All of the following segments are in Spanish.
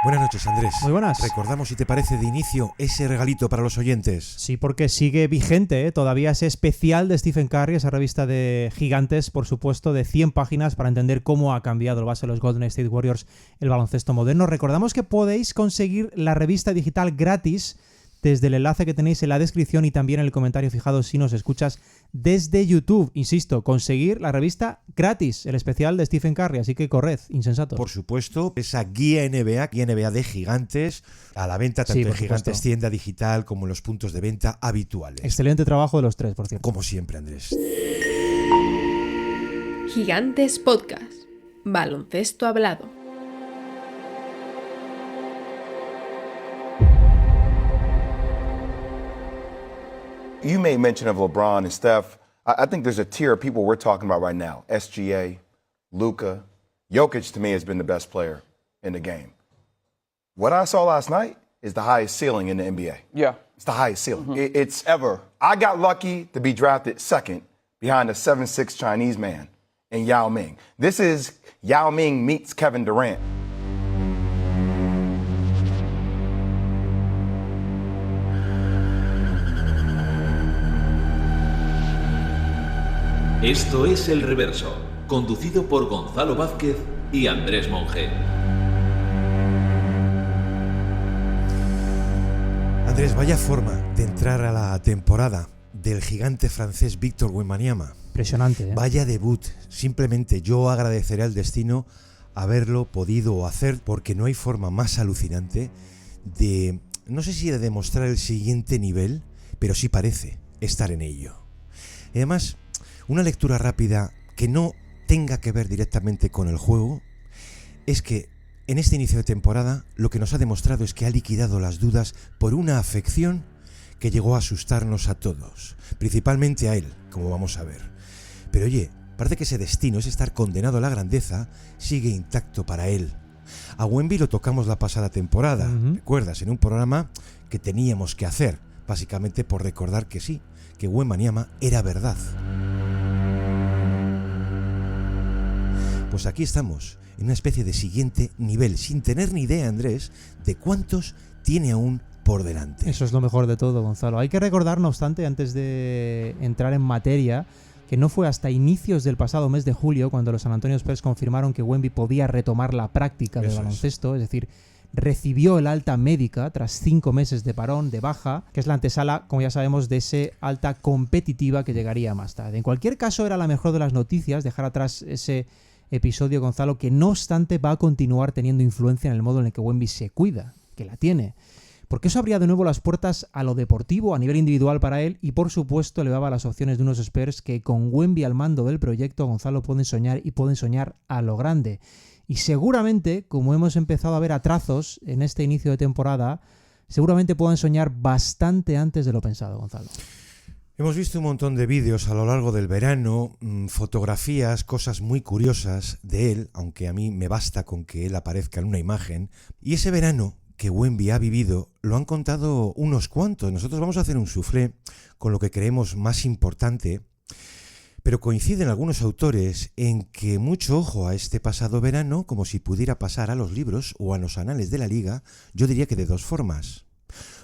Buenas noches, Andrés. Muy buenas. Recordamos, si te parece, de inicio ese regalito para los oyentes. Sí, porque sigue vigente, todavía ese especial de Stephen Curry, esa revista de gigantes, por supuesto, de 100 páginas para entender cómo ha cambiado el base de los Golden State Warriors el baloncesto moderno. Recordamos que podéis conseguir la revista digital gratis desde el enlace que tenéis en la descripción y también en el comentario fijado si nos escuchas desde YouTube. Insisto, conseguir la revista gratis, el especial de Stephen Curry, así que corred, insensatos. Por supuesto, esa guía NBA de gigantes, a la venta tanto en Gigantes tienda digital como en los puntos de venta habituales. Excelente trabajo de los tres, por cierto. Como siempre, Andrés. Gigantes Podcast. Baloncesto hablado. You made mention of LeBron and Steph. I think there's a tier of people we're talking about right now. SGA, Luka. Jokic, to me, has been the best player in the game. What I saw last night is the highest ceiling in the NBA. Yeah. It's the highest ceiling. It's ever. I got lucky to be drafted second behind a 7'6" Chinese man in Yao Ming. This is Yao Ming meets Kevin Durant. Esto es El Reverso, conducido por Gonzalo Vázquez y Andrés Monge. Andrés, vaya forma de entrar a la temporada del gigante francés Victor Wembanyama. Impresionante, ¿eh? Vaya debut. Simplemente yo agradeceré al destino haberlo podido hacer, porque no hay forma más alucinante de, no sé si de demostrar el siguiente nivel, pero sí parece estar en ello. Y además, una lectura rápida que no tenga que ver directamente con el juego es que en este inicio de temporada lo que nos ha demostrado es que ha liquidado las dudas por una afección que llegó a asustarnos a todos, principalmente a él, como vamos a ver. Pero oye, parece que ese destino, ese estar condenado a la grandeza, sigue intacto para él. A Wemby lo tocamos la pasada temporada, ¿recuerdas? En un programa que teníamos que hacer, básicamente por recordar que sí, que Wembanyama era verdad. Pues aquí estamos, en una especie de siguiente nivel, sin tener ni idea, Andrés, de cuántos tiene aún por delante. Eso es lo mejor de todo, Gonzalo. Hay que recordar, no obstante, antes de entrar en materia, que no fue hasta inicios del pasado mes de julio cuando los San Antonio Spurs confirmaron que Wemby podía retomar la práctica del baloncesto, es decir, recibió el alta médica tras 5 meses de parón, de baja, que es la antesala, como ya sabemos, de ese alta competitiva que llegaría más tarde. En cualquier caso, era la mejor de las noticias dejar atrás ese episodio, Gonzalo, que no obstante va a continuar teniendo influencia en el modo en el que Wemby se cuida, que la tiene, porque eso abría de nuevo las puertas a lo deportivo a nivel individual para él y por supuesto elevaba las opciones de unos Spurs que con Wemby al mando del proyecto, Gonzalo, pueden soñar y pueden soñar a lo grande. Y seguramente, como hemos empezado a ver a trazos en este inicio de temporada, seguramente puedan soñar bastante antes de lo pensado, Gonzalo. Hemos visto un montón de vídeos a lo largo del verano, fotografías, cosas muy curiosas de él, aunque a mí me basta con que él aparezca en una imagen. Y ese verano que Wemby ha vivido lo han contado unos cuantos. Nosotros vamos a hacer un soufflé con lo que creemos más importante, pero coinciden algunos autores en que mucho ojo a este pasado verano, como si pudiera pasar a los libros o a los anales de la liga, yo diría que de dos formas.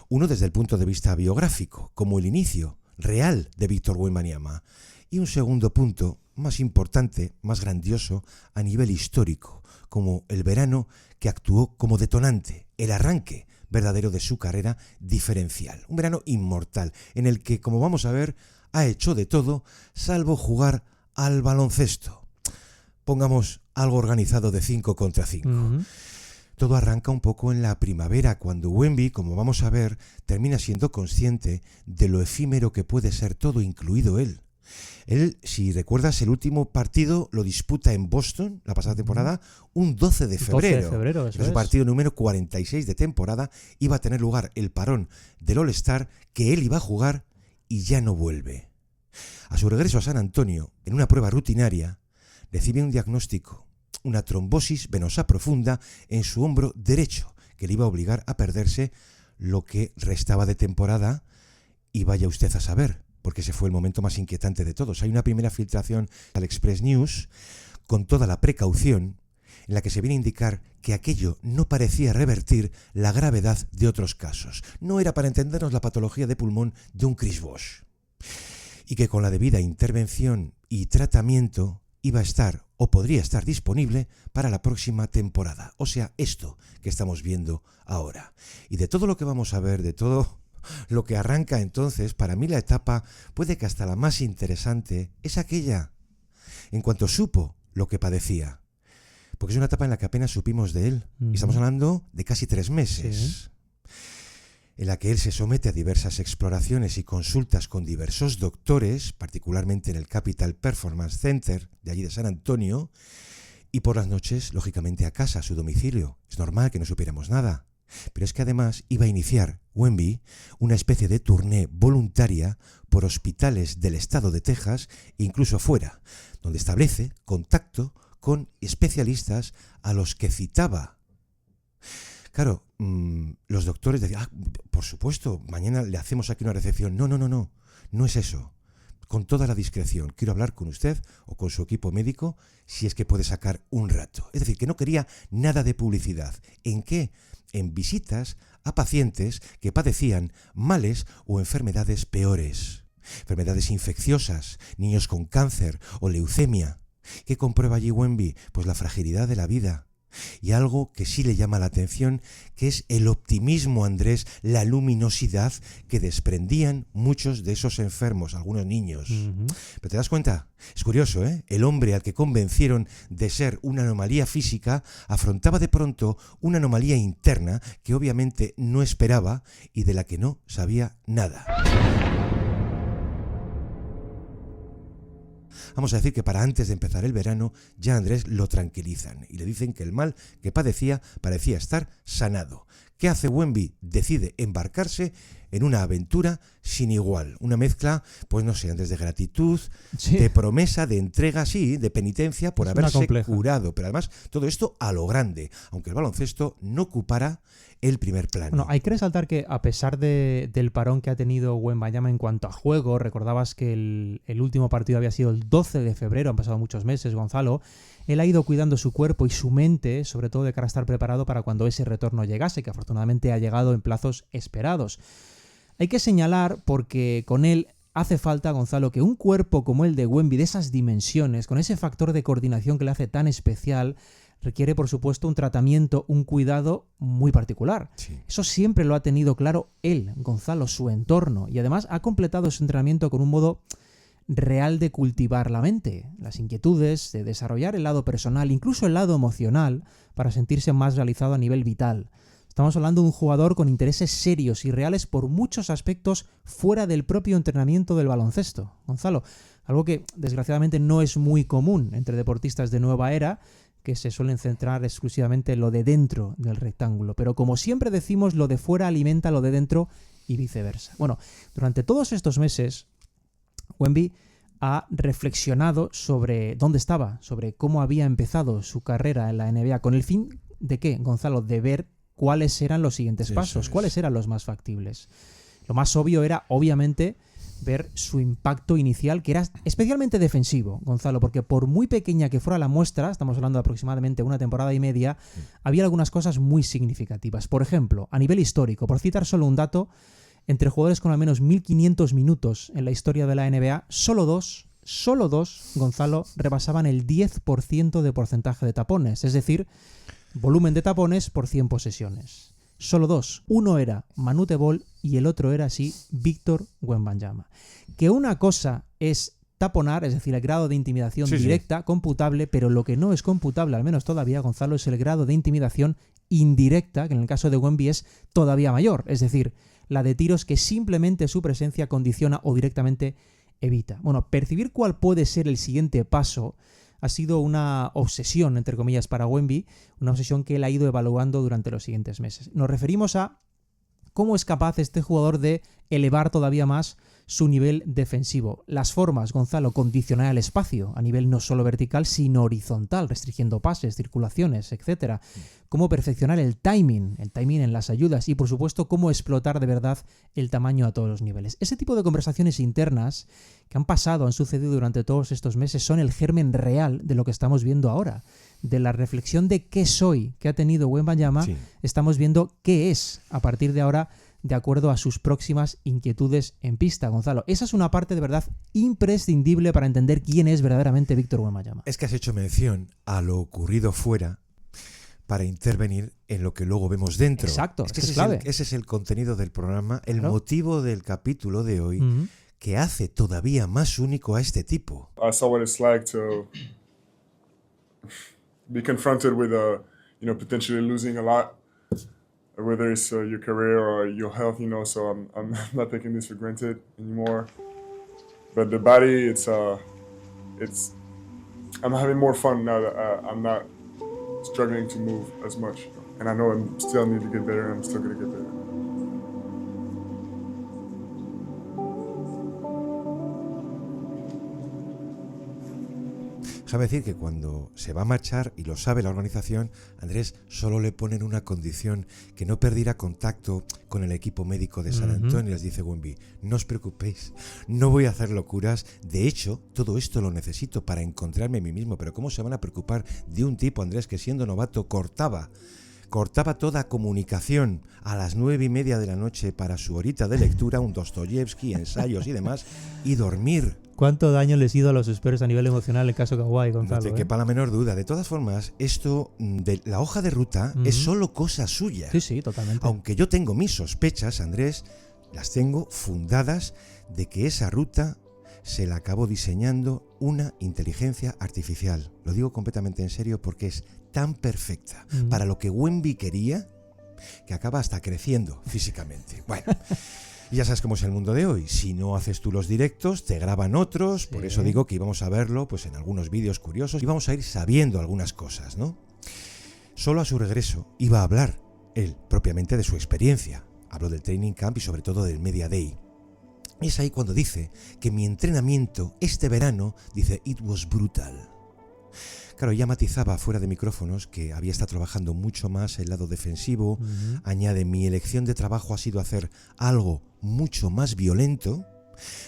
Uno desde el punto de vista biográfico, como el inicio real de Victor Wembanyama, y un segundo punto, más importante, más grandioso, a nivel histórico, como el verano que actuó como detonante, el arranque verdadero de su carrera diferencial. Un verano inmortal, en el que, como vamos a ver, ha hecho de todo, salvo jugar al baloncesto. Pongamos algo organizado de 5 contra 5. Todo arranca un poco en la primavera, cuando Wemby, como vamos a ver, termina siendo consciente de lo efímero que puede ser todo, incluido él. Él, si recuerdas, el último partido lo disputa en Boston, la pasada temporada, un 12 de febrero. 12 de febrero, eso es un partido número 46 de temporada. Iba a tener lugar el parón del All-Star, que él iba a jugar y ya no vuelve. A su regreso a San Antonio, en una prueba rutinaria, recibe un diagnóstico, una trombosis venosa profunda en su hombro derecho, que le iba a obligar a perderse lo que restaba de temporada, y vaya usted a saber, porque ese fue el momento más inquietante de todos. Hay una primera filtración al Express News con toda la precaución en la que se viene a indicar que aquello no parecía revertir la gravedad de otros casos. No era, para entendernos, la patología de pulmón de un Chris Bosh. Y que con la debida intervención y tratamiento iba a estar o podría estar disponible para la próxima temporada. O sea, esto que estamos viendo ahora. Y de todo lo que vamos a ver, de todo lo que arranca entonces, para mí la etapa, puede que hasta la más interesante, es aquella en cuanto supo lo que padecía. Porque es una etapa en la que apenas supimos de él. Y estamos hablando de casi 3 meses. Sí. En la que él se somete a diversas exploraciones y consultas con diversos doctores, particularmente en el Capital Performance Center de allí de San Antonio, y por las noches, lógicamente, a casa, a su domicilio. Es normal que no supiéramos nada. Pero es que además iba a iniciar Wemby una especie de tournée voluntaria por hospitales del estado de Texas e incluso fuera, donde establece contacto con especialistas a los que citaba. Claro, los doctores decían, por supuesto, mañana le hacemos aquí una recepción. No es eso. Con toda la discreción, quiero hablar con usted o con su equipo médico si es que puede sacar un rato. Es decir, que no quería nada de publicidad. ¿En qué? En visitas a pacientes que padecían males o enfermedades peores. Enfermedades infecciosas, niños con cáncer o leucemia. ¿Qué comprueba allí Wemby? Pues la fragilidad de la vida. Y algo que sí le llama la atención, que es el optimismo, Andrés, la luminosidad que desprendían muchos de esos enfermos, algunos niños. Pero te das cuenta, es curioso, ¿eh? El hombre al que convencieron de ser una anomalía física afrontaba de pronto una anomalía interna que obviamente no esperaba y de la que no sabía nada. Vamos a decir que para antes de empezar el verano ya Andrés lo tranquilizan y le dicen que el mal que padecía parecía estar sanado. ¿Qué hace Wemby? Decide embarcarse en una aventura sin igual. Una mezcla, pues no sé, antes de gratitud, de promesa, de entrega, sí, de penitencia por haberse curado. Pero además todo esto a lo grande, aunque el baloncesto no ocupara el primer plano. Bueno, hay que resaltar que a pesar del parón que ha tenido Wembanyama en cuanto a juego, recordabas que el último partido había sido el 12 de febrero, han pasado muchos meses, Gonzalo, él ha ido cuidando su cuerpo y su mente, sobre todo de cara a estar preparado para cuando ese retorno llegase, que afortunadamente ha llegado en plazos esperados. Hay que señalar, porque con él hace falta, Gonzalo, que un cuerpo como el de Wemby, de esas dimensiones, con ese factor de coordinación que le hace tan especial, requiere, por supuesto, un tratamiento, un cuidado muy particular. Sí. Eso siempre lo ha tenido claro él, Gonzalo, su entorno, y además ha completado su entrenamiento con un modo real de cultivar la mente, las inquietudes, de desarrollar el lado personal, incluso el lado emocional, para sentirse más realizado a nivel vital. Estamos hablando de un jugador con intereses serios y reales por muchos aspectos fuera del propio entrenamiento del baloncesto. Gonzalo, algo que desgraciadamente no es muy común entre deportistas de nueva era, que se suelen centrar exclusivamente en lo de dentro del rectángulo. Pero como siempre decimos, lo de fuera alimenta lo de dentro y viceversa. Bueno, durante todos estos meses, Wemby ha reflexionado sobre dónde estaba, sobre cómo había empezado su carrera en la NBA, con el fin de ¿qué, Gonzalo? De ver cuáles eran los siguientes pasos, cuáles eran los más factibles. Lo más obvio era, obviamente, ver su impacto inicial, que era especialmente defensivo, Gonzalo, porque por muy pequeña que fuera la muestra, estamos hablando de aproximadamente una temporada y media, había algunas cosas muy significativas. Por ejemplo, a nivel histórico, por citar solo un dato, entre jugadores con al menos 1.500 minutos en la historia de la NBA, solo dos, Gonzalo, rebasaban el 10% de porcentaje de tapones, es decir, volumen de tapones por 100 posesiones. Solo dos. Uno era Manute Bol y el otro era, sí, Víctor Wembanyama. Que una cosa es taponar, es decir, el grado de intimidación directa, computable, pero lo que no es computable, al menos todavía, Gonzalo, es el grado de intimidación indirecta, que en el caso de Wemby es todavía mayor, es decir, la de tiros que simplemente su presencia condiciona o directamente evita. Bueno, percibir cuál puede ser el siguiente paso ha sido una obsesión, entre comillas, para Wemby, una obsesión que él ha ido evaluando durante los siguientes meses. Nos referimos a cómo es capaz este jugador de elevar todavía más su nivel defensivo. Las formas, Gonzalo, condicionar el espacio a nivel no solo vertical, sino horizontal, restringiendo pases, circulaciones, etc. Cómo perfeccionar el timing en las ayudas y, por supuesto, cómo explotar de verdad el tamaño a todos los niveles. Ese tipo de conversaciones internas que han sucedido durante todos estos meses son el germen real de lo que estamos viendo ahora, de la reflexión de qué soy que ha tenido Wembanyama, Sí. estamos viendo qué es a partir de ahora, de acuerdo a sus próximas inquietudes en pista, Gonzalo. Esa es una parte de verdad imprescindible para entender quién es verdaderamente Víctor Wembanyama. Es que has hecho mención a lo ocurrido fuera para intervenir en lo que luego vemos dentro. Exacto, es que es ese, clave. ese es el contenido del programa, el Claro. motivo del capítulo de hoy, Ujú. que hace todavía más único a este tipo. I saw what it's like to be confronted with, potentially losing a lot, whether it's your career or your health, so I'm not taking this for granted anymore. But the body, I'm having more fun now that I'm not struggling to move as much. And I know I still need to get better, and I'm still going to get better. Déjame decir que cuando se va a marchar, y lo sabe la organización, Andrés solo le ponen una condición, que no perdiera contacto con el equipo médico de San Antonio. Les dice Wemby, no os preocupéis, no voy a hacer locuras, de hecho, todo esto lo necesito para encontrarme a mí mismo, pero ¿cómo se van a preocupar de un tipo, Andrés, que siendo novato cortaba toda comunicación a las 9:30 de la noche para su horita de lectura, un Dostoyevsky, ensayos y demás, y dormir? ¿Cuánto daño les hizo a los Spurs a nivel emocional el caso Kawhi, No Gonzalo? te quepa la menor duda. De todas formas, esto de la hoja de ruta es solo cosa suya. Sí, sí, totalmente. Aunque yo tengo mis sospechas, Andrés, las tengo fundadas de que esa ruta se la acabó diseñando una inteligencia artificial. Lo digo completamente en serio porque es tan perfecta para lo que Wemby quería que acaba hasta creciendo físicamente. Bueno, ya sabes cómo es el mundo de hoy. Si no haces tú los directos, te graban otros. Por eso digo que íbamos a verlo pues en algunos vídeos curiosos y vamos a ir sabiendo algunas cosas, ¿no? Solo a su regreso iba a hablar él propiamente de su experiencia. Habló del training camp y sobre todo del Media Day. Y es ahí cuando dice que mi entrenamiento este verano, dice, it was brutal. Claro, ya matizaba fuera de micrófonos que había estado trabajando mucho más el lado defensivo. Añade, mi elección de trabajo ha sido hacer algo mucho más violento.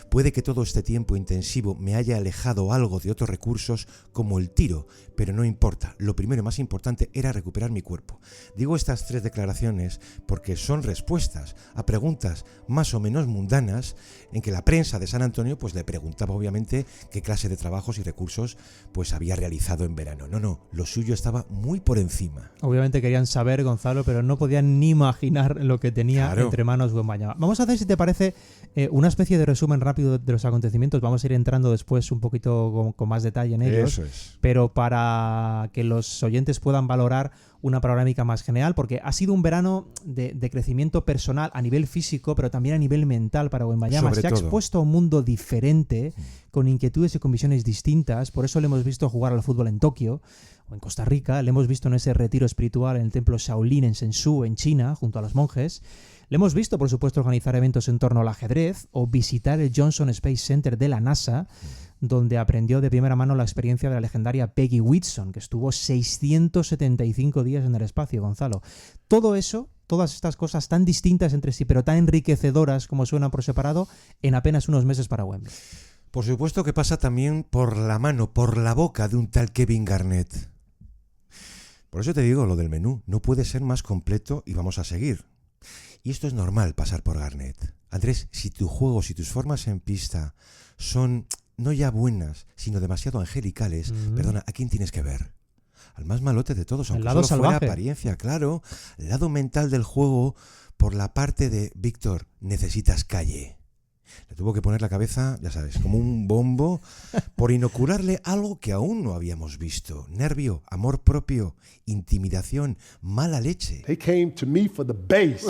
Puede que todo este tiempo intensivo me haya alejado algo de otros recursos como el tiro, pero no importa. Lo primero y más importante era recuperar mi cuerpo. Digo estas tres declaraciones porque son respuestas a preguntas más o menos mundanas en que la prensa de San Antonio pues le preguntaba obviamente qué clase de trabajos y recursos pues había realizado en verano. No, lo suyo estaba muy por encima. Obviamente querían saber, Gonzalo, pero no podían ni imaginar lo que tenía entre manos Wembanyama. Vamos a hacer, si te parece, una especie de resumen rápido de los acontecimientos. Vamos a ir entrando después un poquito con más detalle en ellos. Eso es. Pero para que los oyentes puedan valorar una panorámica más general, porque ha sido un verano de crecimiento personal a nivel físico, pero también a nivel mental para Wembanyama. Se ha expuesto a un mundo diferente, con inquietudes y con visiones distintas. Por eso le hemos visto jugar al fútbol en Tokio o en Costa Rica. Le hemos visto en ese retiro espiritual en el templo Shaolin en Shenzhou, en China, junto a los monjes. Le hemos visto, por supuesto, organizar eventos en torno al ajedrez o visitar el Johnson Space Center de la NASA, donde aprendió de primera mano la experiencia de la legendaria Peggy Whitson, que estuvo 675 días en el espacio, Gonzalo. Todo eso, todas estas cosas tan distintas entre sí, pero tan enriquecedoras como suenan por separado, en apenas unos meses para Wemby. Por supuesto que pasa también por la mano, por la boca de un tal Kevin Garnett. Por eso te digo, lo del menú no puede ser más completo y vamos a seguir. Y esto es normal, pasar por Garnett. Andrés, si tu juego, si tus formas en pista son no ya buenas, sino demasiado angelicales, perdona, ¿a quién tienes que ver? Al más malote de todos, aunque lado solo fuera salvaje. apariencia, claro. El lado mental del juego, por la parte de Víctor, necesitas calle. Le tuvo que poner la cabeza, ya sabes, como un bombo, por inocularle algo que aún no habíamos visto. Nervio, amor propio, intimidación, mala leche. They came to me for the base.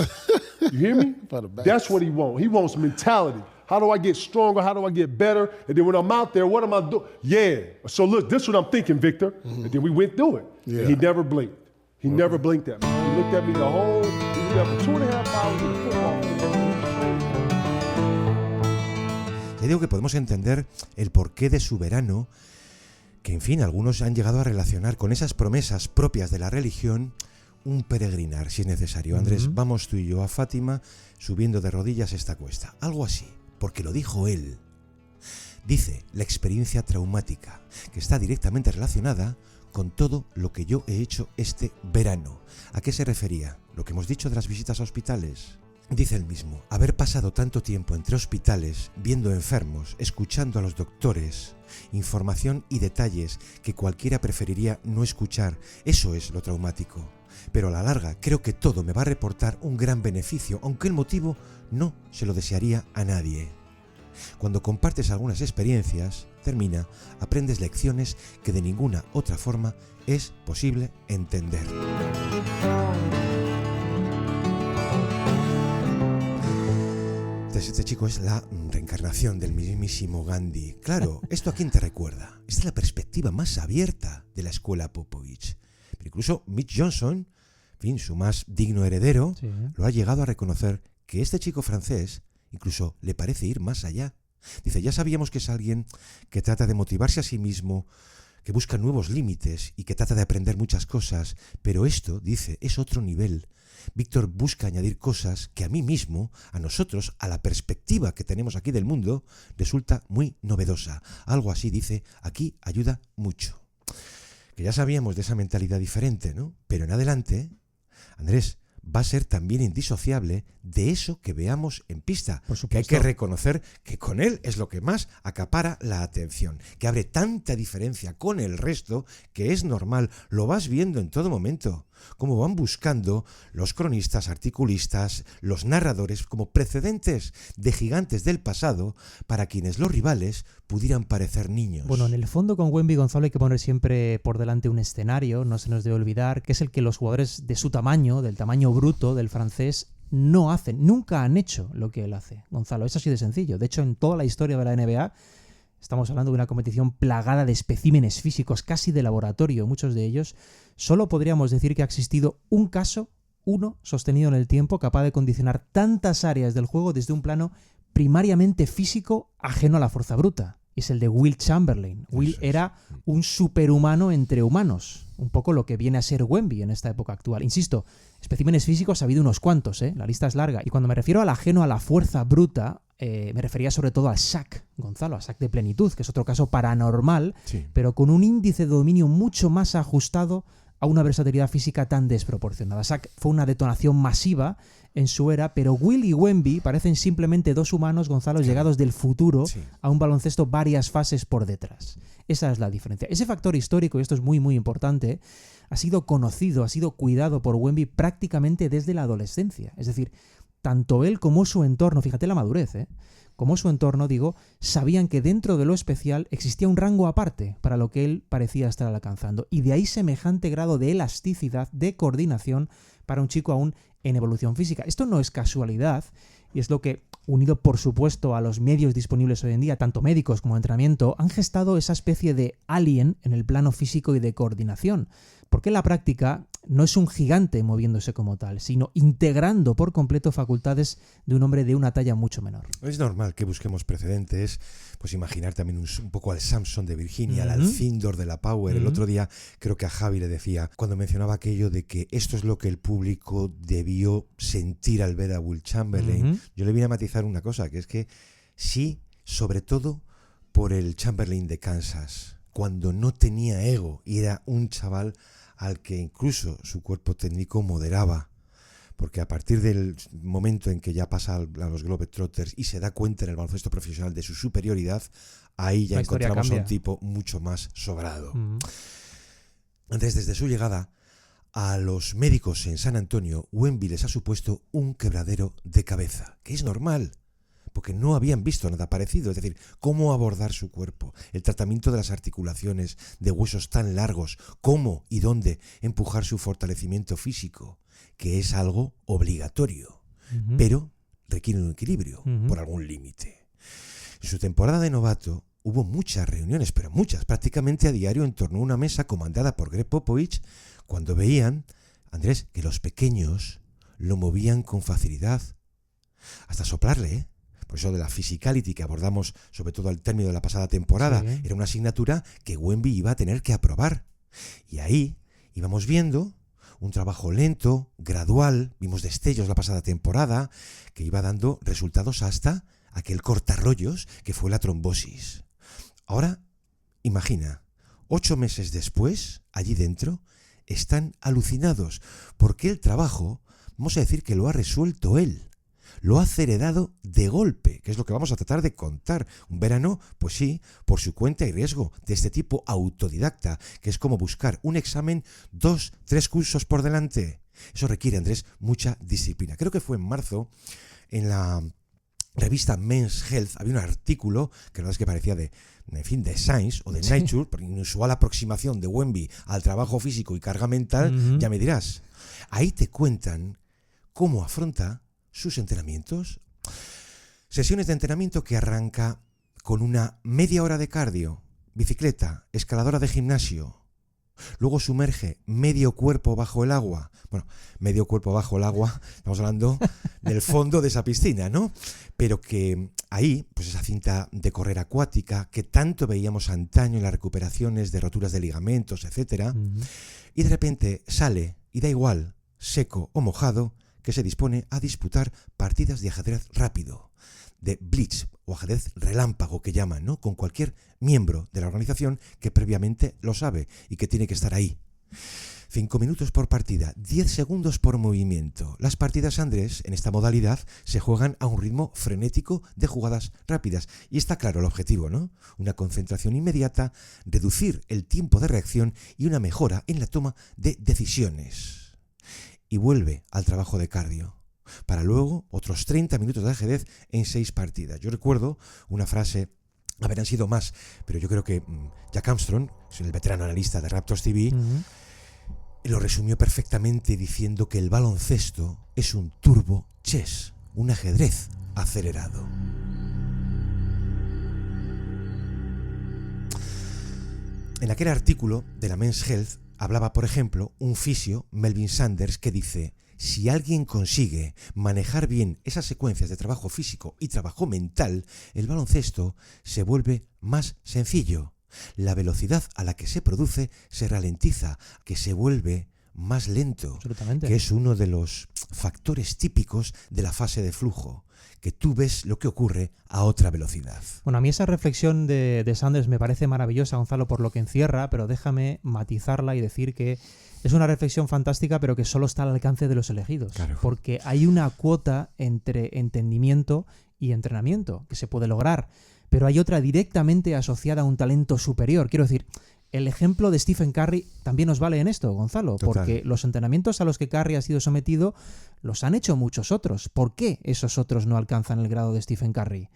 You hear me? For the base. That's what he wants. He wants mentality. How do I get stronger? How do I get better? And then when I'm out there, what am I doing? Yeah. So look, this is what I'm thinking, Victor. And then we went through it. Yeah. And he never blinked. He never blinked at me. He looked at me the whole, he was there for 2.5 hours in the football field. Ya digo que podemos entender el porqué de su verano, que en fin, algunos han llegado a relacionar con esas promesas propias de la religión, un peregrinar, si es necesario. Andrés, vamos tú y yo a Fátima, subiendo de rodillas esta cuesta. Algo así, porque lo dijo él. Dice la experiencia traumática, que está directamente relacionada con todo lo que yo he hecho este verano. ¿A qué se refería? Lo que hemos dicho de las visitas a hospitales. Dice él mismo, haber pasado tanto tiempo entre hospitales, viendo enfermos, escuchando a los doctores, información y detalles que cualquiera preferiría no escuchar, eso es lo traumático. Pero a la larga creo que todo me va a reportar un gran beneficio, aunque el motivo no se lo desearía a nadie. Cuando compartes algunas experiencias, termina, aprendes lecciones que de ninguna otra forma es posible entender. Este chico es la reencarnación del mismísimo Gandhi. Claro, ¿esto a quién te recuerda? Esta es la perspectiva más abierta de la escuela Popovich. Pero incluso Mitch Johnson, en fin, su más digno heredero, sí, lo ha llegado a reconocer que este chico francés incluso le parece ir más allá. Dice, ya sabíamos que es alguien que trata de motivarse a sí mismo, que busca nuevos límites y que trata de aprender muchas cosas, pero esto, dice, es otro nivel. Víctor busca añadir cosas que a mí mismo, a nosotros, a la perspectiva que tenemos aquí del mundo, resulta muy novedosa. Algo así, dice, aquí ayuda mucho. Que ya sabíamos de esa mentalidad diferente, ¿no? Pero en adelante, Andrés, va a ser también indisociable de eso que veamos en pista. Por supuesto. Que hay que reconocer que con él es lo que más acapara la atención, que abre tanta diferencia con el resto que es normal, lo vas viendo en todo momento, cómo van buscando los cronistas, articulistas, los narradores como precedentes de gigantes del pasado para quienes los rivales pudieran parecer niños. Bueno, en el fondo con Wemby Gonzalo hay que poner siempre por delante un escenario, no se nos debe olvidar, que es el que los jugadores de su tamaño, del tamaño bruto del francés, no hacen, nunca han hecho lo que él hace, Gonzalo. Es así de sencillo. De hecho, en toda la historia de la NBA estamos hablando de una competición plagada de especímenes físicos, casi de laboratorio, muchos de ellos. Solo podríamos decir que ha existido un caso, uno sostenido en el tiempo, capaz de condicionar tantas áreas del juego desde un plano primariamente físico ajeno a la fuerza bruta. Es el de Wilt Chamberlain. Wilt era un superhumano entre humanos, un poco lo que viene a ser Wemby en esta época actual. Insisto, especímenes físicos ha habido unos cuantos, la lista es larga. Y cuando me refiero al ajeno a la fuerza bruta, me refería sobre todo al Shaq, Gonzalo, al Shaq de plenitud, que es otro caso paranormal, sí, pero con un índice de dominio mucho más ajustado a una versatilidad física tan desproporcionada. Shaq fue una detonación masiva en su era, pero Will y Wemby parecen simplemente dos humanos, Gonzalo, llegados del futuro, sí, a un baloncesto varias fases por detrás. Esa es la diferencia. Ese factor histórico, y esto es muy muy importante, ha sido conocido, ha sido cuidado por Wemby prácticamente desde la adolescencia. Es decir, tanto él como su entorno, fíjate la madurez, como su entorno, digo, sabían que dentro de lo especial existía un rango aparte para lo que él parecía estar alcanzando. Y de ahí semejante grado de elasticidad, de coordinación para un chico aún en evolución física. Esto no es casualidad y es lo que, unido por supuesto a los medios disponibles hoy en día, tanto médicos como de entrenamiento, han gestado esa especie de alien en el plano físico y de coordinación. Porque en la práctica no es un gigante moviéndose como tal, sino integrando por completo facultades de un hombre de una talla mucho menor. Es normal que busquemos precedentes, pues imaginar también un poco al Samson de Virginia, al Alcindor de la Power. El otro día creo que a Javi le decía, cuando mencionaba aquello de que esto es lo que el público debió sentir al ver a Wilt Chamberlain, yo le vine a matizar una cosa, que es que sí, sobre todo por el Chamberlain de Kansas, cuando no tenía ego y era un chaval al que incluso su cuerpo técnico moderaba, porque a partir del momento en que ya pasa a los Globetrotters y se da cuenta en el baloncesto profesional de su superioridad, ahí ya encontramos a un tipo mucho más sobrado. Entonces, desde su llegada a los médicos en San Antonio, Wemby les ha supuesto un quebradero de cabeza, que es normal, porque no habían visto nada parecido, es decir, cómo abordar su cuerpo, el tratamiento de las articulaciones, de huesos tan largos, cómo y dónde empujar su fortalecimiento físico, que es algo obligatorio, pero requiere un equilibrio por algún límite. En su temporada de novato hubo muchas reuniones, pero muchas, prácticamente a diario en torno a una mesa comandada por Greg Popovich, cuando veían, Andrés, que los pequeños lo movían con facilidad, hasta soplarle, Por eso de la physicality que abordamos sobre todo al término de la pasada temporada, sí, era una asignatura que Wemby iba a tener que aprobar. Y ahí íbamos viendo un trabajo lento, gradual, vimos destellos la pasada temporada, que iba dando resultados hasta aquel cortarrollos que fue la trombosis. Ahora, imagina, 8 meses después, allí dentro, están alucinados, porque el trabajo, vamos a decir que lo ha resuelto él. Lo ha heredado de golpe, que es lo que vamos a tratar de contar. Un verano, pues sí, por su cuenta y riesgo, de este tipo autodidacta, que es como buscar un examen, 2, 3 cursos por delante. Eso requiere, Andrés, mucha disciplina. Creo que fue en marzo, en la revista Men's Health, había un artículo que la verdad es que parecía de Science o de Nature, por inusual aproximación de Wemby al trabajo físico y carga mental, ya me dirás. Ahí te cuentan cómo afronta sus entrenamientos. Sesiones de entrenamiento que arranca con una media hora de cardio, bicicleta, escaladora de gimnasio. Luego sumerge medio cuerpo bajo el agua. Bueno, medio cuerpo bajo el agua, estamos hablando del fondo de esa piscina, ¿no? Pero que ahí, pues esa cinta de correr acuática que tanto veíamos antaño en las recuperaciones de roturas de ligamentos, etcétera, y de repente sale, y da igual, seco o mojado, que se dispone a disputar partidas de ajedrez rápido, de blitz o ajedrez relámpago que llaman, ¿no? Con cualquier miembro de la organización que previamente lo sabe y que tiene que estar ahí. 5 minutos por partida, 10 segundos por movimiento. Las partidas, Andrés, en esta modalidad se juegan a un ritmo frenético de jugadas rápidas. Y está claro el objetivo, ¿no? Una concentración inmediata, reducir el tiempo de reacción y una mejora en la toma de decisiones. Y vuelve al trabajo de cardio, para luego otros 30 minutos de ajedrez en 6 partidas. Yo recuerdo una frase, han sido más, pero yo creo que Jack Armstrong, el veterano analista de Raptors TV, lo resumió perfectamente diciendo que el baloncesto es un turbo chess, un ajedrez acelerado. En aquel artículo de la Men's Health hablaba, por ejemplo, un fisio, Melvin Sanders, que dice: si alguien consigue manejar bien esas secuencias de trabajo físico y trabajo mental, el baloncesto se vuelve más sencillo. La velocidad a la que se produce se ralentiza, que se vuelve más lento, que es uno de los factores típicos de la fase de flujo, que tú ves lo que ocurre a otra velocidad. Bueno, a mí esa reflexión de Sanders me parece maravillosa, Gonzalo, por lo que encierra, pero déjame matizarla y decir que es una reflexión fantástica, pero que solo está al alcance de los elegidos. Claro. Porque hay una cuota entre entendimiento y entrenamiento que se puede lograr, pero hay otra directamente asociada a un talento superior. Quiero decir, el ejemplo de Stephen Curry también nos vale en esto, Gonzalo, porque los entrenamientos a los que Curry ha sido sometido los han hecho muchos otros. ¿Por qué esos otros no alcanzan el grado de Stephen Curry?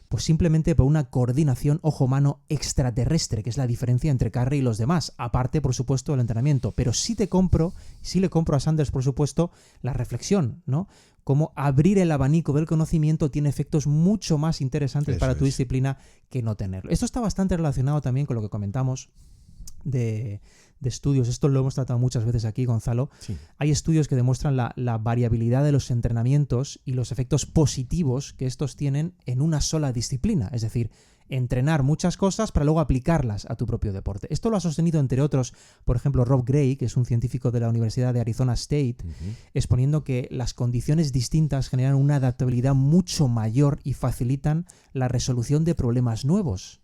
Pues simplemente por una coordinación ojo-mano extraterrestre, que es la diferencia entre Curry y los demás. Aparte, por supuesto, del entrenamiento. Pero sí le compro a Sanders, por supuesto, la reflexión, ¿no? Cómo abrir el abanico del conocimiento tiene efectos mucho más interesantes para tu disciplina que no tenerlo. Esto está bastante relacionado también con lo que comentamos de estudios. Esto lo hemos tratado muchas veces aquí, Gonzalo. Sí. Hay estudios que demuestran la variabilidad de los entrenamientos y los efectos positivos que estos tienen en una sola disciplina. Es decir, entrenar muchas cosas para luego aplicarlas a tu propio deporte. Esto lo ha sostenido, entre otros, por ejemplo, Rob Gray, que es un científico de la Universidad de Arizona State, exponiendo que las condiciones distintas generan una adaptabilidad mucho mayor y facilitan la resolución de problemas nuevos.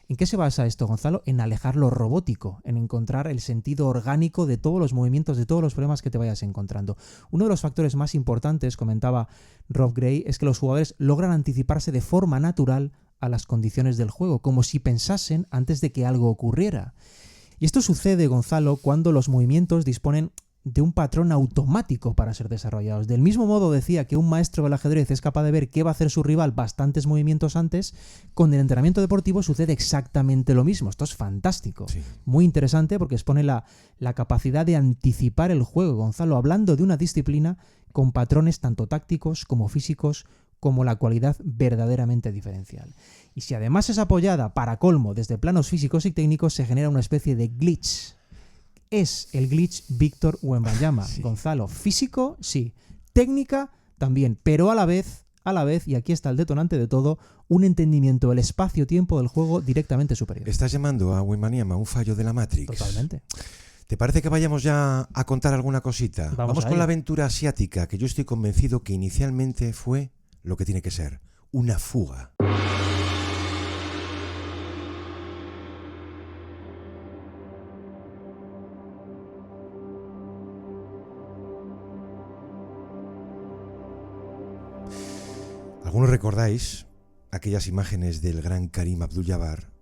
¿En qué se basa esto, Gonzalo? En alejar lo robótico, en encontrar el sentido orgánico de todos los movimientos, de todos los problemas que te vayas encontrando. Uno de los factores más importantes, comentaba Rob Gray, es que los jugadores logran anticiparse de forma natural a las condiciones del juego, como si pensasen antes de que algo ocurriera. Y esto sucede, Gonzalo, cuando los movimientos disponen de un patrón automático para ser desarrollados. Del mismo modo, decía que un maestro del ajedrez es capaz de ver qué va a hacer su rival bastantes movimientos antes, con el entrenamiento deportivo sucede exactamente lo mismo. Esto es fantástico. Sí. Muy interesante porque expone la capacidad de anticipar el juego, Gonzalo, hablando de una disciplina con patrones tanto tácticos como físicos, como la cualidad verdaderamente diferencial. Y si además es apoyada, para colmo, desde planos físicos y técnicos, se genera una especie de glitch. Es el glitch Víctor Wembanyama, sí. Gonzalo. Físico, sí. Técnica, también. Pero a la vez, y aquí está el detonante de todo, un entendimiento del espacio-tiempo del juego directamente superior. ¿Estás llamando a Wembanyama un fallo de la Matrix? Totalmente. ¿Te parece que vayamos ya a contar alguna cosita? Vamos con la aventura asiática, que yo estoy convencido que inicialmente fue lo que tiene que ser, una fuga. Algunos recordáis aquellas imágenes del gran Karim Abdul-Jabbar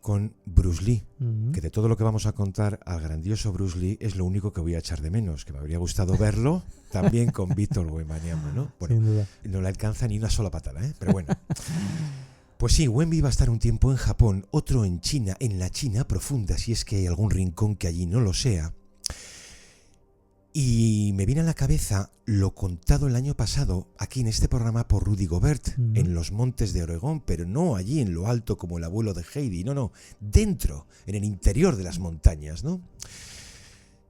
con Bruce Lee, que de todo lo que vamos a contar al grandioso Bruce Lee es lo único que voy a echar de menos, que me habría gustado verlo también con Víctor Wembanyama, ¿no? Bueno, sin duda. No le alcanza ni una sola patada, ¿eh? Pero bueno. Pues sí, Wemby va a estar un tiempo en Japón, otro en China, en la China profunda, si es que hay algún rincón que allí no lo sea. Y me viene a la cabeza lo contado el año pasado aquí en este programa por Rudy Gobert, en los montes de Oregón, pero no allí en lo alto como el abuelo de Heidi, no, dentro, en el interior de las montañas, ¿no?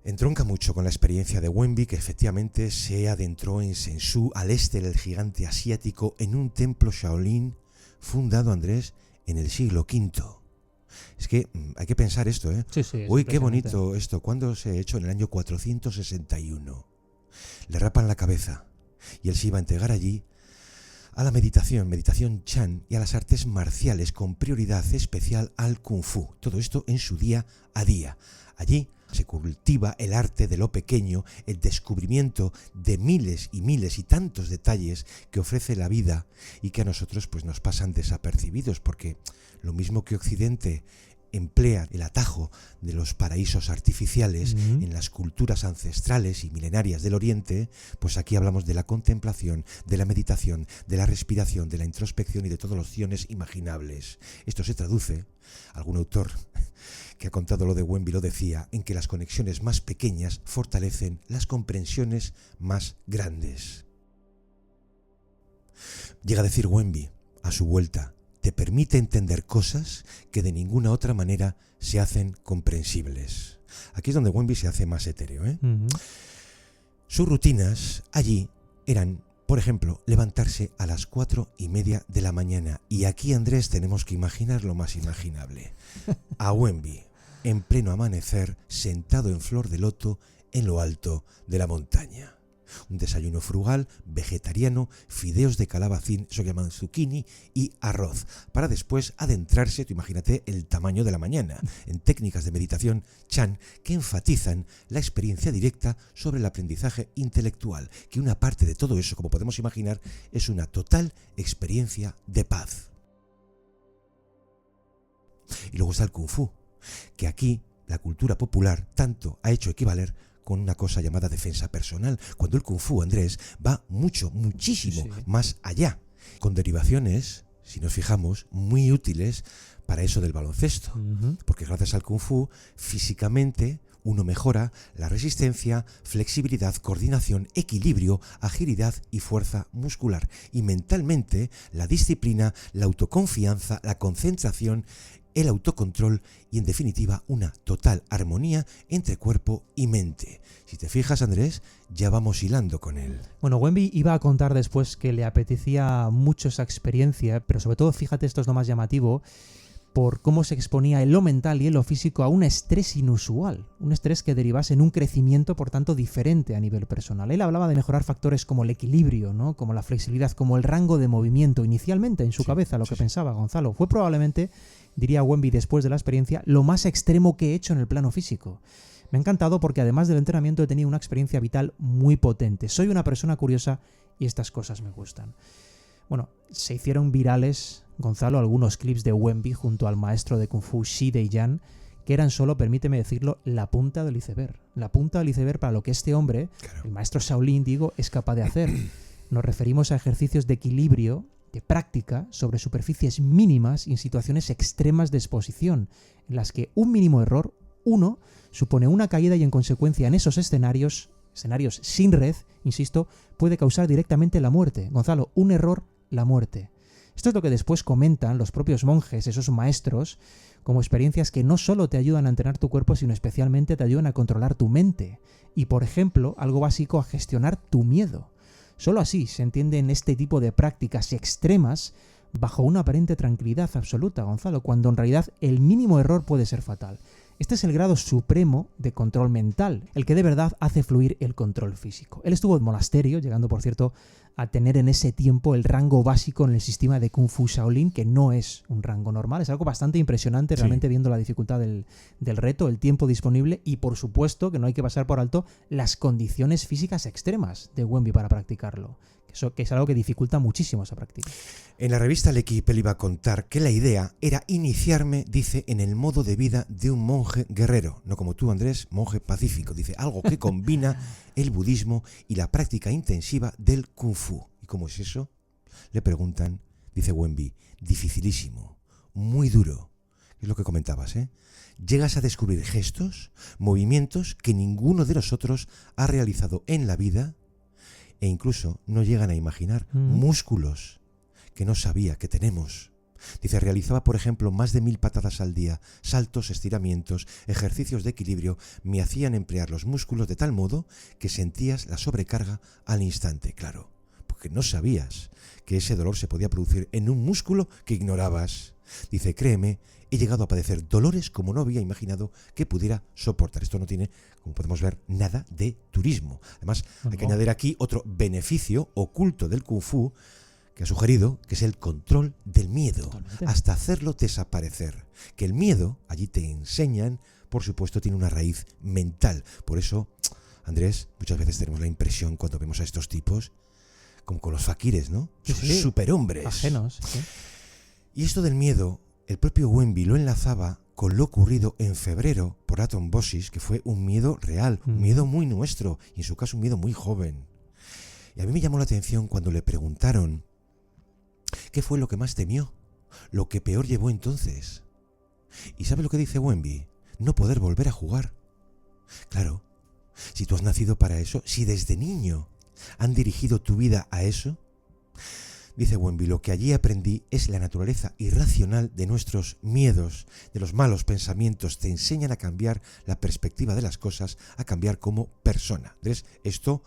Entronca mucho con la experiencia de Wemby, que efectivamente se adentró en Sensu, al este del gigante asiático, en un templo Shaolin fundado, Andrés, en el siglo V. Es que hay que pensar esto, ¿eh? Sí, Uy, qué bonito esto. ¿Cuándo se ha hecho? En el año 461. Le rapan la cabeza y él se iba a entregar allí a la meditación Chan y a las artes marciales con prioridad especial al Kung Fu. Todo esto en su día a día. Allí se cultiva el arte de lo pequeño, el descubrimiento de miles y tantos detalles que ofrece la vida y que a nosotros pues nos pasan desapercibidos, porque lo mismo que Occidente emplea el atajo de los paraísos artificiales en las culturas ancestrales y milenarias del Oriente, pues aquí hablamos de la contemplación, de la meditación, de la respiración, de la introspección y de todos los ciones imaginables. Esto se traduce, algún autor que ha contado lo de Wemby lo decía, en que las conexiones más pequeñas fortalecen las comprensiones más grandes. Llega a decir Wemby, a su vuelta, te permite entender cosas que de ninguna otra manera se hacen comprensibles. Aquí es donde Wemby se hace más etéreo, ¿eh? Sus rutinas allí eran, por ejemplo, levantarse a las 4:30 de la mañana. Y aquí, Andrés, tenemos que imaginar lo más imaginable. A Wemby, en pleno amanecer, sentado en flor de loto en lo alto de la montaña. Un desayuno frugal, vegetariano, fideos de calabacín, eso que llaman zucchini, y arroz, para después adentrarse, tú imagínate el tamaño de la mañana, en técnicas de meditación Chan que enfatizan la experiencia directa sobre el aprendizaje intelectual, que una parte de todo eso, como podemos imaginar, es una total experiencia de paz. Y luego está el Kung Fu, que aquí la cultura popular tanto ha hecho equivaler con una cosa llamada defensa personal, cuando el Kung Fu, Andrés, va muchísimo más allá, con derivaciones, si nos fijamos, muy útiles para eso del baloncesto, porque gracias al Kung Fu, físicamente, uno mejora la resistencia, flexibilidad, coordinación, equilibrio, agilidad y fuerza muscular, y mentalmente, la disciplina, la autoconfianza, la concentración, el autocontrol y, en definitiva, una total armonía entre cuerpo y mente. Si te fijas, Andrés, ya vamos hilando con él. Bueno, Wemby iba a contar después que le apetecía mucho esa experiencia, pero sobre todo, fíjate, esto es lo más llamativo, por cómo se exponía en lo mental y en lo físico a un estrés inusual, un estrés que derivase en un crecimiento, por tanto, diferente a nivel personal. Él hablaba de mejorar factores como el equilibrio, ¿no? Como la flexibilidad, como el rango de movimiento. Inicialmente, en su cabeza, lo que pensaba Gonzalo, fue probablemente, diría Wemby después de la experiencia, lo más extremo que he hecho en el plano físico. Me ha encantado porque además del entrenamiento he tenido una experiencia vital muy potente. Soy una persona curiosa y estas cosas me gustan. Bueno, se hicieron virales, Gonzalo, algunos clips de Wemby junto al maestro de Kung Fu Shi Deiyan, que eran solo, permíteme decirlo, la punta del iceberg. La punta del iceberg para lo que este hombre, el maestro Shaolin, digo, es capaz de hacer. Nos referimos a ejercicios de equilibrio, de práctica, sobre superficies mínimas y en situaciones extremas de exposición, en las que un mínimo error, uno, supone una caída y en consecuencia en esos escenarios sin red, insisto, puede causar directamente la muerte. Gonzalo, un error, la muerte. Esto es lo que después comentan los propios monjes, esos maestros, como experiencias que no solo te ayudan a entrenar tu cuerpo, sino especialmente te ayudan a controlar tu mente. Y, por ejemplo, algo básico, a gestionar tu miedo. Solo así se entienden este tipo de prácticas extremas bajo una aparente tranquilidad absoluta, Gonzalo, cuando en realidad el mínimo error puede ser fatal. Este es el grado supremo de control mental, el que de verdad hace fluir el control físico. Él estuvo en monasterio, llegando, por cierto, a tener en ese tiempo el rango básico en el sistema de Kung Fu Shaolin, que no es un rango normal. Es algo bastante impresionante realmente viendo la dificultad del reto, el tiempo disponible y, por supuesto, que no hay que pasar por alto las condiciones físicas extremas de Wenby para practicarlo, que es algo que dificulta muchísimo esa práctica. En la revista L'Equipe él iba a contar que la idea era iniciarme, dice, en el modo de vida de un monje guerrero, no como tú, Andrés, monje pacífico. Dice, algo que combina el budismo y la práctica intensiva del Kung Fu. ¿Y cómo es eso? Le preguntan, dice Wenby, dificilísimo, muy duro. Es lo que comentabas, ¿eh? Llegas a descubrir gestos, movimientos que ninguno de nosotros ha realizado en la vida e incluso no llegan a imaginar músculos que no sabía que tenemos. Dice, realizaba, por ejemplo, más de 1000 patadas al día, saltos, estiramientos, ejercicios de equilibrio, me hacían emplear los músculos de tal modo que sentías la sobrecarga al instante, claro, porque no sabías que ese dolor se podía producir en un músculo que ignorabas. Dice, créeme, he llegado a padecer dolores como no había imaginado que pudiera soportar. Esto no tiene, como podemos ver, nada de turismo. Además, hay que añadir aquí otro beneficio oculto del Kung Fu que ha sugerido, que es el control del miedo, totalmente, hasta hacerlo desaparecer. Que el miedo, allí te enseñan, por supuesto, tiene una raíz mental. Por eso, Andrés, muchas veces tenemos la impresión cuando vemos a estos tipos, como con los fakires, ¿no? Son superhombres. Ajenos. Sí. Y esto del miedo, el propio Wenby lo enlazaba con lo ocurrido en febrero por la trombosis, que fue un miedo real, un miedo muy nuestro, y en su caso un miedo muy joven. Y a mí me llamó la atención cuando le preguntaron ¿qué fue lo que más temió? Lo que peor llevó entonces. ¿Y sabe lo que dice Wenby? No poder volver a jugar. Claro, si tú has nacido para eso, si desde niño han dirigido tu vida a eso, dice Wenby, lo que allí aprendí es la naturaleza irracional de nuestros miedos, de los malos pensamientos. Te enseñan a cambiar la perspectiva de las cosas, a cambiar como persona. Entonces, esto,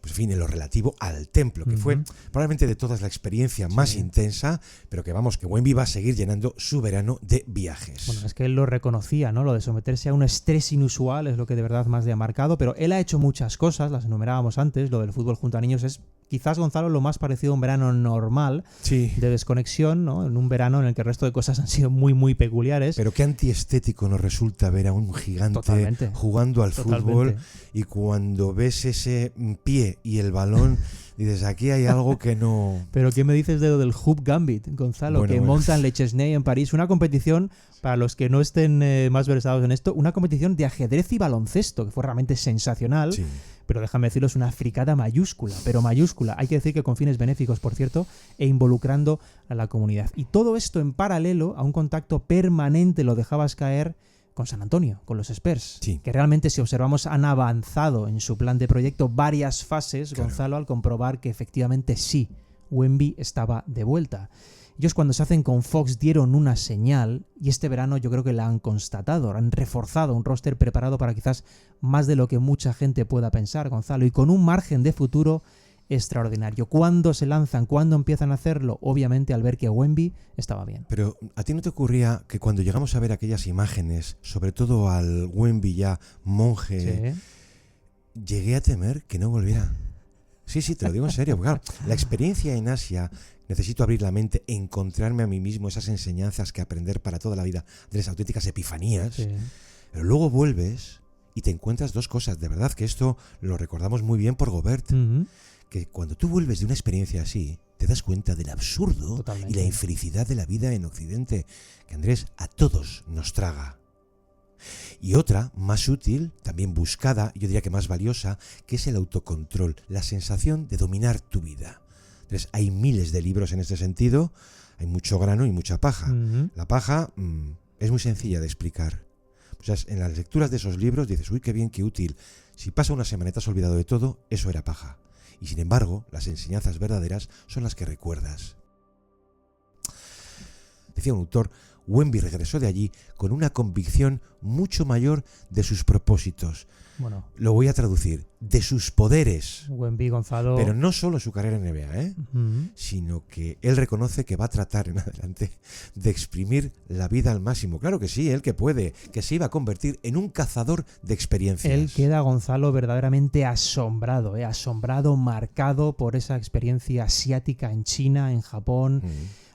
pues en fin, en lo relativo al templo, que fue probablemente de todas la experiencia más intensa, pero que vamos, que Wenby va a seguir llenando su verano de viajes. Bueno, es que él lo reconocía, ¿no? Lo de someterse a un estrés inusual es lo que de verdad más le ha marcado, pero él ha hecho muchas cosas, las enumerábamos antes, lo del fútbol junto a niños es quizás, Gonzalo, lo más parecido a un verano normal, de desconexión, ¿no? En un verano en el que el resto de cosas han sido muy, muy peculiares. Pero qué antiestético nos resulta ver a un gigante jugando al fútbol, y cuando ves ese pie y el balón, dices, aquí hay algo que no... Pero ¿qué me dices de lo del Hoop Gambit, Gonzalo? Bueno, que montan Le Chesnay en París, una competición, para los que no estén más versados en esto, una competición de ajedrez y baloncesto, que fue realmente sensacional. Sí. Pero déjame decirlo, es una fricada mayúscula, pero mayúscula. Hay que decir que con fines benéficos, por cierto, e involucrando a la comunidad. Y todo esto en paralelo a un contacto permanente, lo dejabas caer, con San Antonio, con los Spurs, que realmente, si observamos, han avanzado en su plan de proyecto varias fases, Gonzalo, al comprobar que efectivamente sí, Wenby estaba de vuelta. Ellos, cuando se hacen con Fox, dieron una señal, y este verano yo creo que la han constatado, han reforzado un roster preparado para quizás más de lo que mucha gente pueda pensar, Gonzalo, y con un margen de futuro extraordinario. ¿Cuándo se lanzan? ¿Cuándo empiezan a hacerlo? Obviamente al ver que Wenby estaba bien. Pero ¿a ti no te ocurría que cuando llegamos a ver aquellas imágenes, sobre todo al Wenby ya monje, llegué a temer que no volviera? Sí, te lo digo en serio, porque claro, la experiencia en Asia, necesito abrir la mente, encontrarme a mí mismo, esas enseñanzas que aprender para toda la vida, de las auténticas epifanías, pero luego vuelves y te encuentras dos cosas. De verdad que esto lo recordamos muy bien por Gobert, que cuando tú vuelves de una experiencia así, te das cuenta del absurdo y la infelicidad de la vida en Occidente, que, Andrés, a todos nos traga. Y otra, más útil, también buscada, yo diría que más valiosa, que es el autocontrol, la sensación de dominar tu vida. Entonces, hay miles de libros en este sentido, hay mucho grano y mucha paja. La paja es muy sencilla de explicar. O sea, en las lecturas de esos libros dices, uy, qué bien, qué útil. Si pasa una semana y te has olvidado de todo, eso era paja. Y sin embargo, las enseñanzas verdaderas son las que recuerdas. Decía un autor, Wemby regresó de allí con una convicción mucho mayor de sus propósitos. Bueno, Lo voy a traducir, de sus poderes. Wemby, Gonzalo. Pero no solo su carrera en NBA, sino que él reconoce que va a tratar en adelante de exprimir la vida al máximo. Claro que sí, él que puede, que se iba a convertir en un cazador de experiencias. Él queda, Gonzalo, verdaderamente asombrado, asombrado, marcado por esa experiencia asiática en China, en Japón.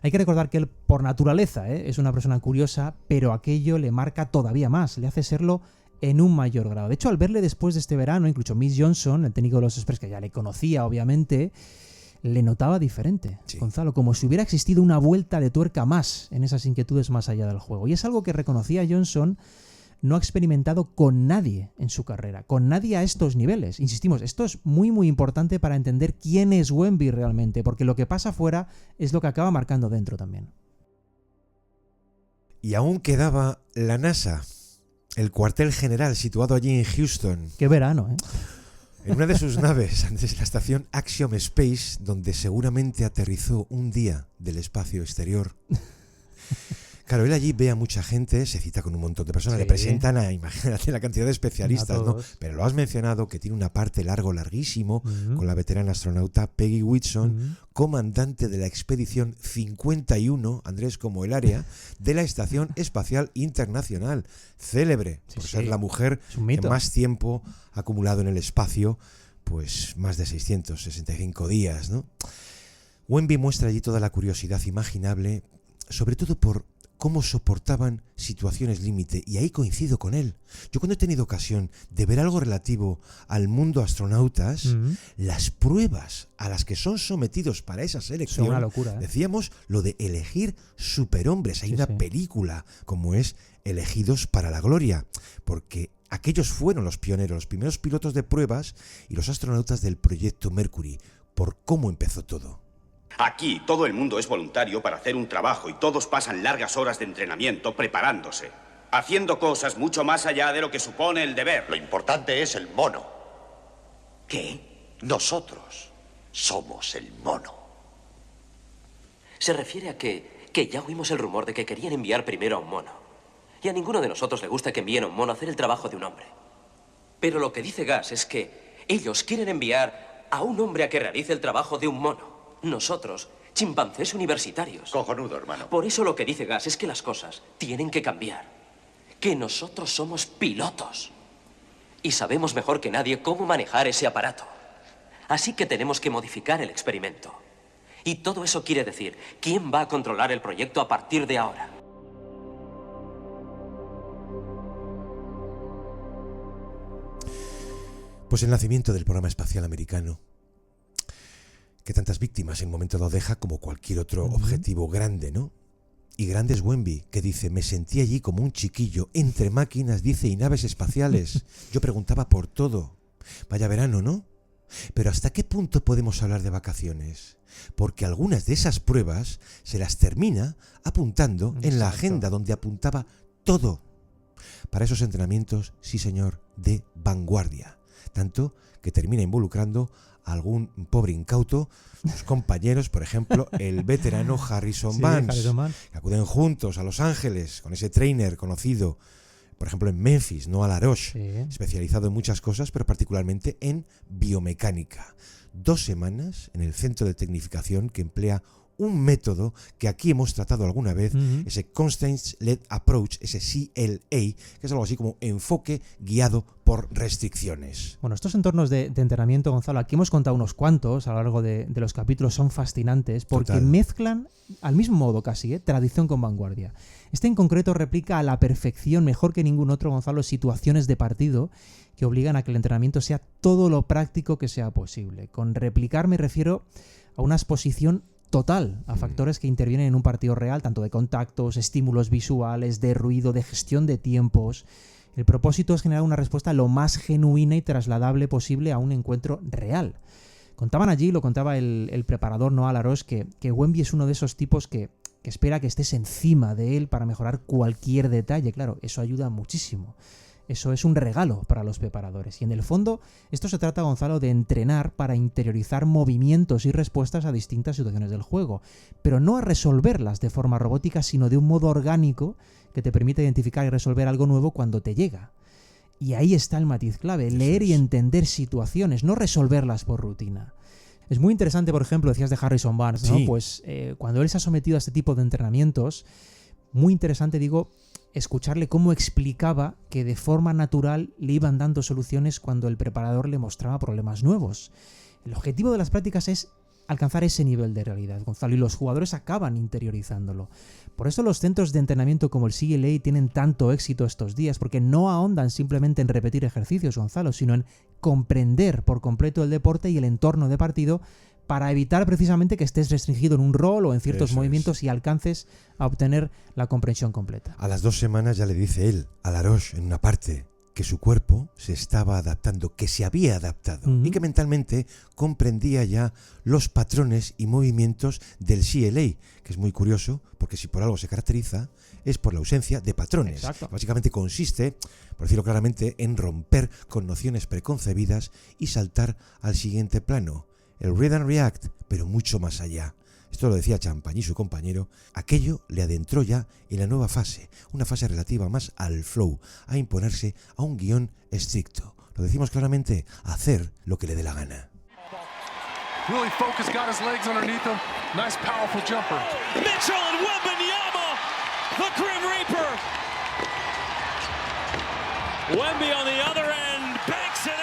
Hay que recordar que él, por naturaleza, es una persona curiosa, pero aquello le marca todavía más, le hace serlo en un mayor grado. De hecho, al verle después de este verano, incluso Miss Johnson, el técnico de los Spurs, que ya le conocía, obviamente, le notaba diferente, Sí. Gonzalo, como si hubiera existido una vuelta de tuerca más en esas inquietudes más allá del juego. Y es algo que reconocía Johnson no ha experimentado con nadie en su carrera, con nadie a estos niveles. Insistimos, esto es muy muy importante para entender quién es Wemby realmente, porque lo que pasa afuera es lo que acaba marcando dentro también. Y aún quedaba la NASA, el cuartel general situado allí en Houston. Qué verano, ¿eh? En una de sus naves, antes de la estación Axiom Space, donde seguramente aterrizó un día del espacio exterior. Claro, él allí ve a mucha gente, se cita con un montón de personas, Sí. le presentan a, imagínate, la cantidad de especialistas, A ¿no? todos. Pero lo has mencionado, que tiene una parte larguísimo, con la veterana astronauta Peggy Whitson, comandante de la expedición 51, Andrés, como el área, de la Estación Espacial Internacional, célebre por ser la mujer Es un que mito. más tiempo ha acumulado en el espacio, pues más de 665 días, ¿no? Wemby muestra allí toda la curiosidad imaginable, sobre todo por cómo soportaban situaciones límite, y ahí coincido con él. Yo cuando he tenido ocasión de ver algo relativo al mundo astronautas, las pruebas a las que son sometidos para esa selección, Son una locura, ¿eh? decíamos lo de elegir superhombres. Hay Sí, una sí. película como es Elegidos para la Gloria, porque aquellos fueron los pioneros, los primeros pilotos de pruebas y los astronautas del proyecto Mercury, por cómo empezó todo. Aquí todo el mundo es voluntario para hacer un trabajo y todos pasan largas horas de entrenamiento preparándose, haciendo cosas mucho más allá de lo que supone el deber. Lo importante es el mono. ¿Qué? Nosotros somos el mono. Se refiere a que ya oímos el rumor de que querían enviar primero a un mono. Y a ninguno de nosotros le gusta que envíen a un mono a hacer el trabajo de un hombre. Pero lo que dice Gas es que ellos quieren enviar a un hombre a que realice el trabajo de un mono. Nosotros, chimpancés universitarios. Cojonudo, hermano. Por eso lo que dice Gas es que las cosas tienen que cambiar. Que nosotros somos pilotos. Y sabemos mejor que nadie cómo manejar ese aparato. Así que tenemos que modificar el experimento. Y todo eso quiere decir, ¿quién va a controlar el proyecto a partir de ahora? Pues el nacimiento del programa espacial americano, que tantas víctimas en un momento dado deja como cualquier otro objetivo grande, ¿no? Y grande es Wemby, que dice, me sentí allí como un chiquillo, entre máquinas, dice, y naves espaciales. Yo preguntaba por todo. Vaya verano, ¿no? Pero ¿hasta qué punto podemos hablar de vacaciones? Porque algunas de esas pruebas se las termina apuntando en la agenda donde apuntaba todo. Para esos entrenamientos, sí señor, de vanguardia. Tanto que termina involucrando a algún pobre incauto, sus compañeros, por ejemplo, el veterano Harrison Barnes, que acuden juntos a Los Ángeles con ese trainer conocido, por ejemplo, en Memphis, Noah LaRoche, especializado en muchas cosas, pero particularmente en biomecánica. 2 semanas en el centro de tecnificación que emplea un método que aquí hemos tratado alguna vez, ese Constraints-Led Approach, ese CLA, que es algo así como enfoque guiado por restricciones. Bueno, estos entornos de entrenamiento, Gonzalo, aquí hemos contado unos cuantos a lo largo de los capítulos, son fascinantes porque Total. mezclan, al mismo modo casi, tradición con vanguardia. Este en concreto replica a la perfección, mejor que ningún otro, Gonzalo, situaciones de partido que obligan a que el entrenamiento sea todo lo práctico que sea posible. Con replicar me refiero a una exposición total a factores que intervienen en un partido real, tanto de contactos, estímulos visuales, de ruido, de gestión de tiempos. El propósito es generar una respuesta lo más genuina y trasladable posible a un encuentro real. Contaban allí, lo contaba el preparador Noah LaRoche, que Wemby es uno de esos tipos que espera que estés encima de él para mejorar cualquier detalle. Claro, eso ayuda muchísimo. Eso es un regalo para los preparadores. Y en el fondo, esto se trata, Gonzalo, de entrenar para interiorizar movimientos y respuestas a distintas situaciones del juego. Pero no a resolverlas de forma robótica, sino de un modo orgánico que te permite identificar y resolver algo nuevo cuando te llega. Y ahí está el matiz clave, leer y entender situaciones, no resolverlas por rutina. Es muy interesante, por ejemplo, decías de Harrison Barnes, ¿no? Sí. Pues cuando él se ha sometido a este tipo de entrenamientos, muy interesante, digo, escucharle cómo explicaba que de forma natural le iban dando soluciones cuando el preparador le mostraba problemas nuevos. El objetivo de las prácticas es alcanzar ese nivel de realidad, Gonzalo, y los jugadores acaban interiorizándolo. Por eso los centros de entrenamiento como el CLA tienen tanto éxito estos días, porque no ahondan simplemente en repetir ejercicios, Gonzalo, sino en comprender por completo el deporte y el entorno de partido para evitar precisamente que estés restringido en un rol o en ciertos movimientos y alcances a obtener la comprensión completa. A las 2 semanas ya le dice él a Laroche en una parte que su cuerpo se estaba adaptando, que se había adaptado y que mentalmente comprendía ya los patrones y movimientos del CLA, que es muy curioso porque si por algo se caracteriza es por la ausencia de patrones. Exacto. Básicamente consiste, por decirlo claramente, en romper con nociones preconcebidas y saltar al siguiente plano. El read and react, pero mucho más allá. Esto lo decía Champagne y su compañero. Aquello le adentró ya en la nueva fase, una fase relativa más al flow, a imponerse a un guión estricto. Lo decimos claramente, hacer lo que le dé la gana. Really focused, got his legs underneath him. Nice, powerful jumper. Mitchell and Wembanyama, the Grim Reaper. Wemby on the other end, banks it in.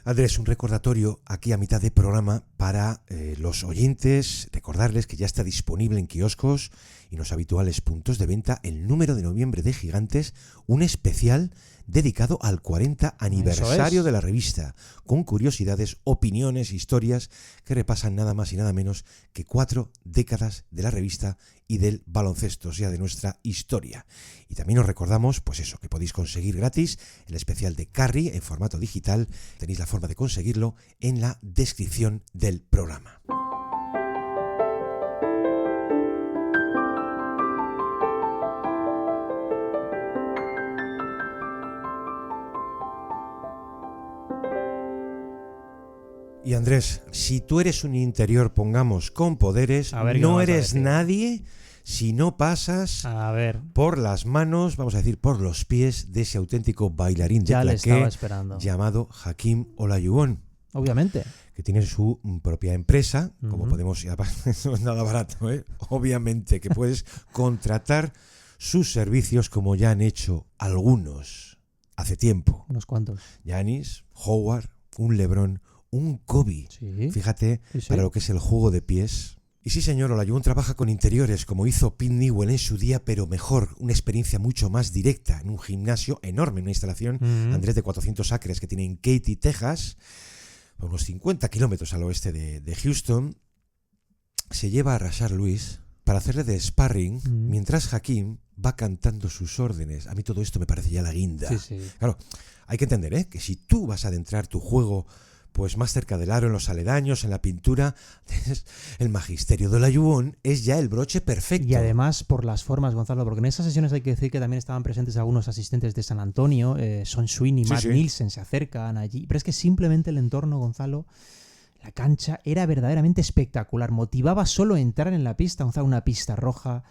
Andrés, un recordatorio aquí a mitad de programa para los oyentes, recordarles que ya está disponible en kioscos y en los habituales puntos de venta el número de noviembre de Gigantes, un especial dedicado al 40 aniversario de la revista, con curiosidades, opiniones, historias que repasan nada más y nada menos que 4 décadas de la revista y del baloncesto, o sea, de nuestra historia. Y también os recordamos, pues eso, que podéis conseguir gratis el especial de Curry en formato digital. Tenéis la forma de conseguirlo en la descripción del programa. Y Andrés, si tú eres un interior, pongamos, con poderes, no eres nadie si no pasas por las manos, vamos a decir, por los pies de ese auténtico bailarín de claqué llamado Hakeem Olajuwon. Obviamente. Que tiene su propia empresa, como podemos, no es nada barato, ¿eh? Obviamente, que puedes contratar sus servicios como ya han hecho algunos hace tiempo. Unos cuantos. Giannis, Howard, un LeBron, un Kobe. Sí. Fíjate, para lo que es el juego de pies. Y sí, señor, Olajuwon trabaja con interiores, como hizo Pete Newell en su día, pero mejor, una experiencia mucho más directa, en un gimnasio enorme, una instalación, Andrés, de 400 acres que tiene en Katy, Texas, a unos 50 kilómetros al oeste de Houston. Se lleva a Rashard Lewis para hacerle de sparring, mientras Hakeem va cantando sus órdenes. A mí todo esto me parece ya la guinda. Sí. Claro, hay que entender, que si tú vas a adentrar tu juego pues más cerca del aro, en los aledaños, en la pintura, el magisterio de Olajuwon es ya el broche perfecto. Y además por las formas, Gonzalo, porque en esas sesiones hay que decir que también estaban presentes algunos asistentes de San Antonio, Son Sweeney, Matt Nielsen se acercan allí, pero es que simplemente el entorno, Gonzalo, la cancha era verdaderamente espectacular, motivaba solo entrar en la pista, Gonzalo, una pista roja,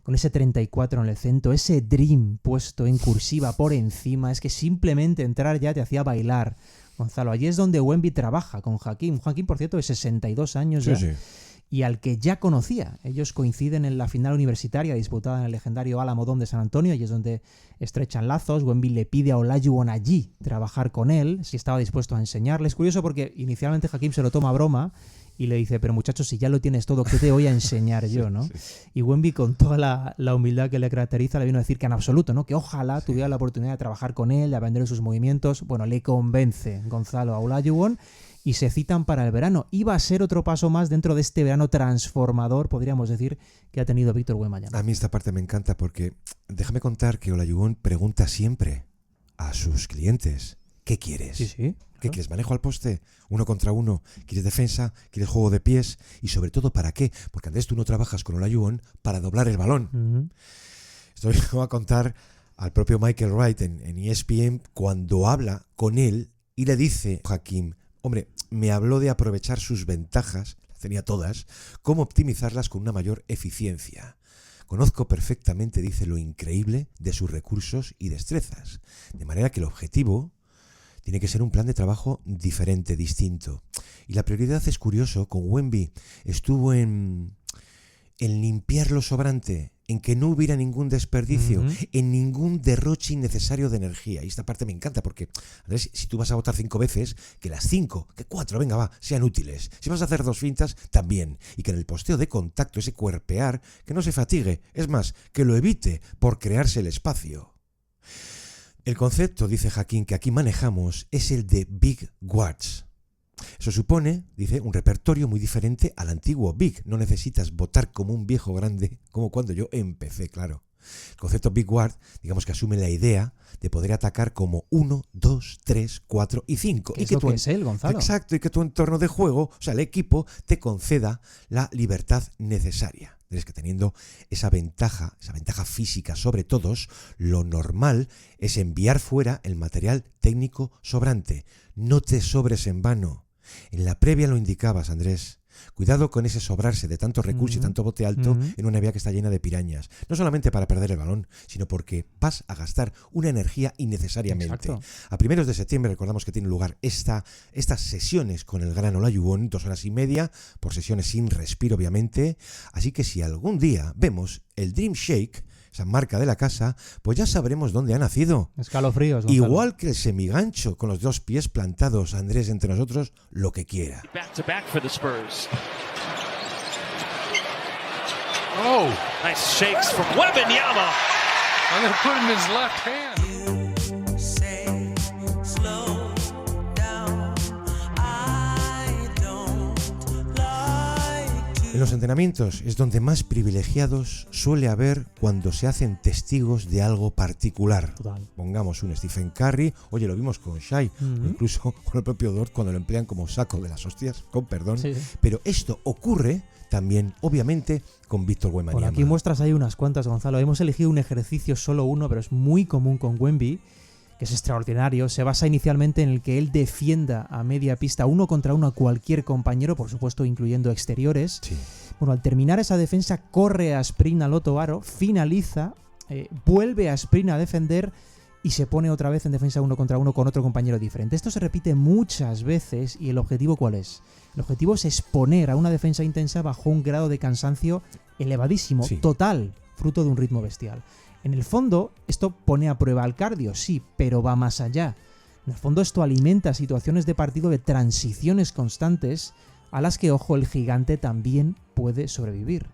con ese 34 en el centro, ese Dream puesto en cursiva por encima, es que simplemente entrar ya te hacía bailar. Gonzalo, allí es donde Wemby trabaja con Hakeem. Hakeem, por cierto, de 62 años ya, y al que ya conocía. Ellos coinciden en la final universitaria disputada en el legendario Alamo Dome de San Antonio, y es donde estrechan lazos. Wemby le pide a Olajuwon allí trabajar con él, si estaba dispuesto a enseñarle. Es curioso porque inicialmente Hakeem se lo toma a broma y le dice, pero muchachos, si ya lo tienes todo, ¿qué te voy a enseñar yo, no? Y Wemby, con toda la humildad que le caracteriza, le vino a decir que en absoluto, ¿no? Que ojalá tuviera la oportunidad de trabajar con él, de aprender sus movimientos. Bueno, le convence Gonzalo a Olajuwon y se citan para el verano. Iba a ser otro paso más dentro de este verano transformador, podríamos decir, que ha tenido Víctor Wembanyama. A mí esta parte me encanta porque déjame contar que Olajuwon pregunta siempre a sus clientes, ¿qué quieres? Sí, claro. ¿Qué quieres? ¿Manejo al poste? 1 contra 1. ¿Quieres defensa? ¿Quieres juego de pies? Y sobre todo, ¿para qué? Porque Andrés, tú no trabajas con Olajuwon para doblar el balón. Esto lo voy a contar al propio Michael Wright en ESPN cuando habla con él y le dice Hakeem, hombre, me habló de aprovechar sus ventajas, las tenía todas, cómo optimizarlas con una mayor eficiencia. Conozco perfectamente, dice, lo increíble de sus recursos y destrezas. De manera que el objetivo tiene que ser un plan de trabajo diferente, distinto. Y la prioridad, es curioso, con Wemby estuvo en limpiar lo sobrante, en que no hubiera ningún desperdicio, en ningún derroche innecesario de energía. Y esta parte me encanta porque, Andrés, si tú vas a votar 5 veces, que las 5, que 4, venga, va, sean útiles. Si vas a hacer 2 fintas, también. Y que en el posteo de contacto, ese cuerpear, que no se fatigue. Es más, que lo evite por crearse el espacio. El concepto, dice Hakeem, que aquí manejamos es el de Big Guards. Eso supone, dice, un repertorio muy diferente al antiguo Big. No necesitas votar como un viejo grande, como cuando yo empecé, claro. El concepto Big Guard, digamos que asume la idea de poder atacar como 1, 2, 3, 4 y 5. Y que es él, Gonzalo. Exacto, y que tu entorno de juego, o sea, el equipo, te conceda la libertad necesaria. Es que teniendo esa ventaja física sobre todos, lo normal es enviar fuera el material técnico sobrante. No te sobres en vano. En la previa lo indicabas, Andrés. Cuidado con ese sobrarse de tanto recurso y tanto bote alto en una NBA que está llena de pirañas. No solamente para perder el balón, sino porque vas a gastar una energía innecesariamente. Exacto. A primeros de septiembre recordamos que tienen lugar estas sesiones con el gran Olajuwon, 2 horas y media, por sesiones sin respiro, obviamente. Así que si algún día vemos el Dream Shake, esa marca de la casa, pues ya sabremos dónde ha nacido. Escalofríos, Gonzalo. Igual que el semigancho, con los 2 pies plantados, Andrés, entre nosotros, lo que quiera. Back to back for the Spurs. Oh, Nice shakes from Wembanyama. I'm going to put it in his left hand. En los entrenamientos es donde más privilegiados suele haber cuando se hacen testigos de algo particular. Total. Pongamos un Stephen Curry, oye, lo vimos con Shai, o incluso con el propio Dort cuando lo emplean como saco de las hostias, con perdón. Sí. Pero esto ocurre también, obviamente, con Víctor Wembanyama. Bueno, aquí muestras ahí unas cuantas, Gonzalo. Hemos elegido un ejercicio, solo uno, pero es muy común con Wemby, que es extraordinario. Se basa inicialmente en el que él defienda a media pista 1 contra 1 a cualquier compañero, por supuesto incluyendo exteriores. Sí. Bueno, al terminar esa defensa, corre a sprint al otro aro, finaliza, vuelve a sprint a defender y se pone otra vez en defensa 1 contra 1 con otro compañero diferente. Esto se repite muchas veces y el objetivo ¿cuál es? El objetivo es exponer a una defensa intensa bajo un grado de cansancio elevadísimo, Sí. total, fruto de un ritmo bestial. En el fondo, esto pone a prueba al cardio, sí, pero va más allá. En el fondo, esto alimenta situaciones de partido de transiciones constantes a las que, ojo, el gigante también puede sobrevivir.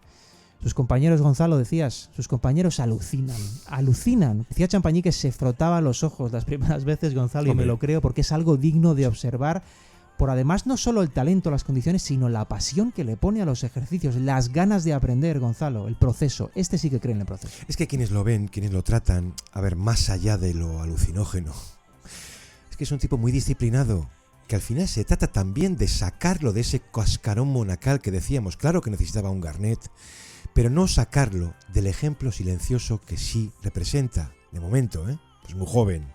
Sus compañeros, Gonzalo, decías, sus compañeros alucinan. Decía Champañí que se frotaba los ojos las primeras veces, Gonzalo, y me lo creo, porque es algo digno de observar, por además no solo el talento, las condiciones, sino la pasión que le pone a los ejercicios, las ganas de aprender, Gonzalo, el proceso. Este sí que cree en el proceso. Es que quienes lo ven, quienes lo tratan, a ver, más allá de lo alucinógeno, es que es un tipo muy disciplinado, que al final se trata también de sacarlo de ese cascarón monacal que decíamos, claro que necesitaba un Garnett, pero no sacarlo del ejemplo silencioso que sí representa, de momento, pues muy joven.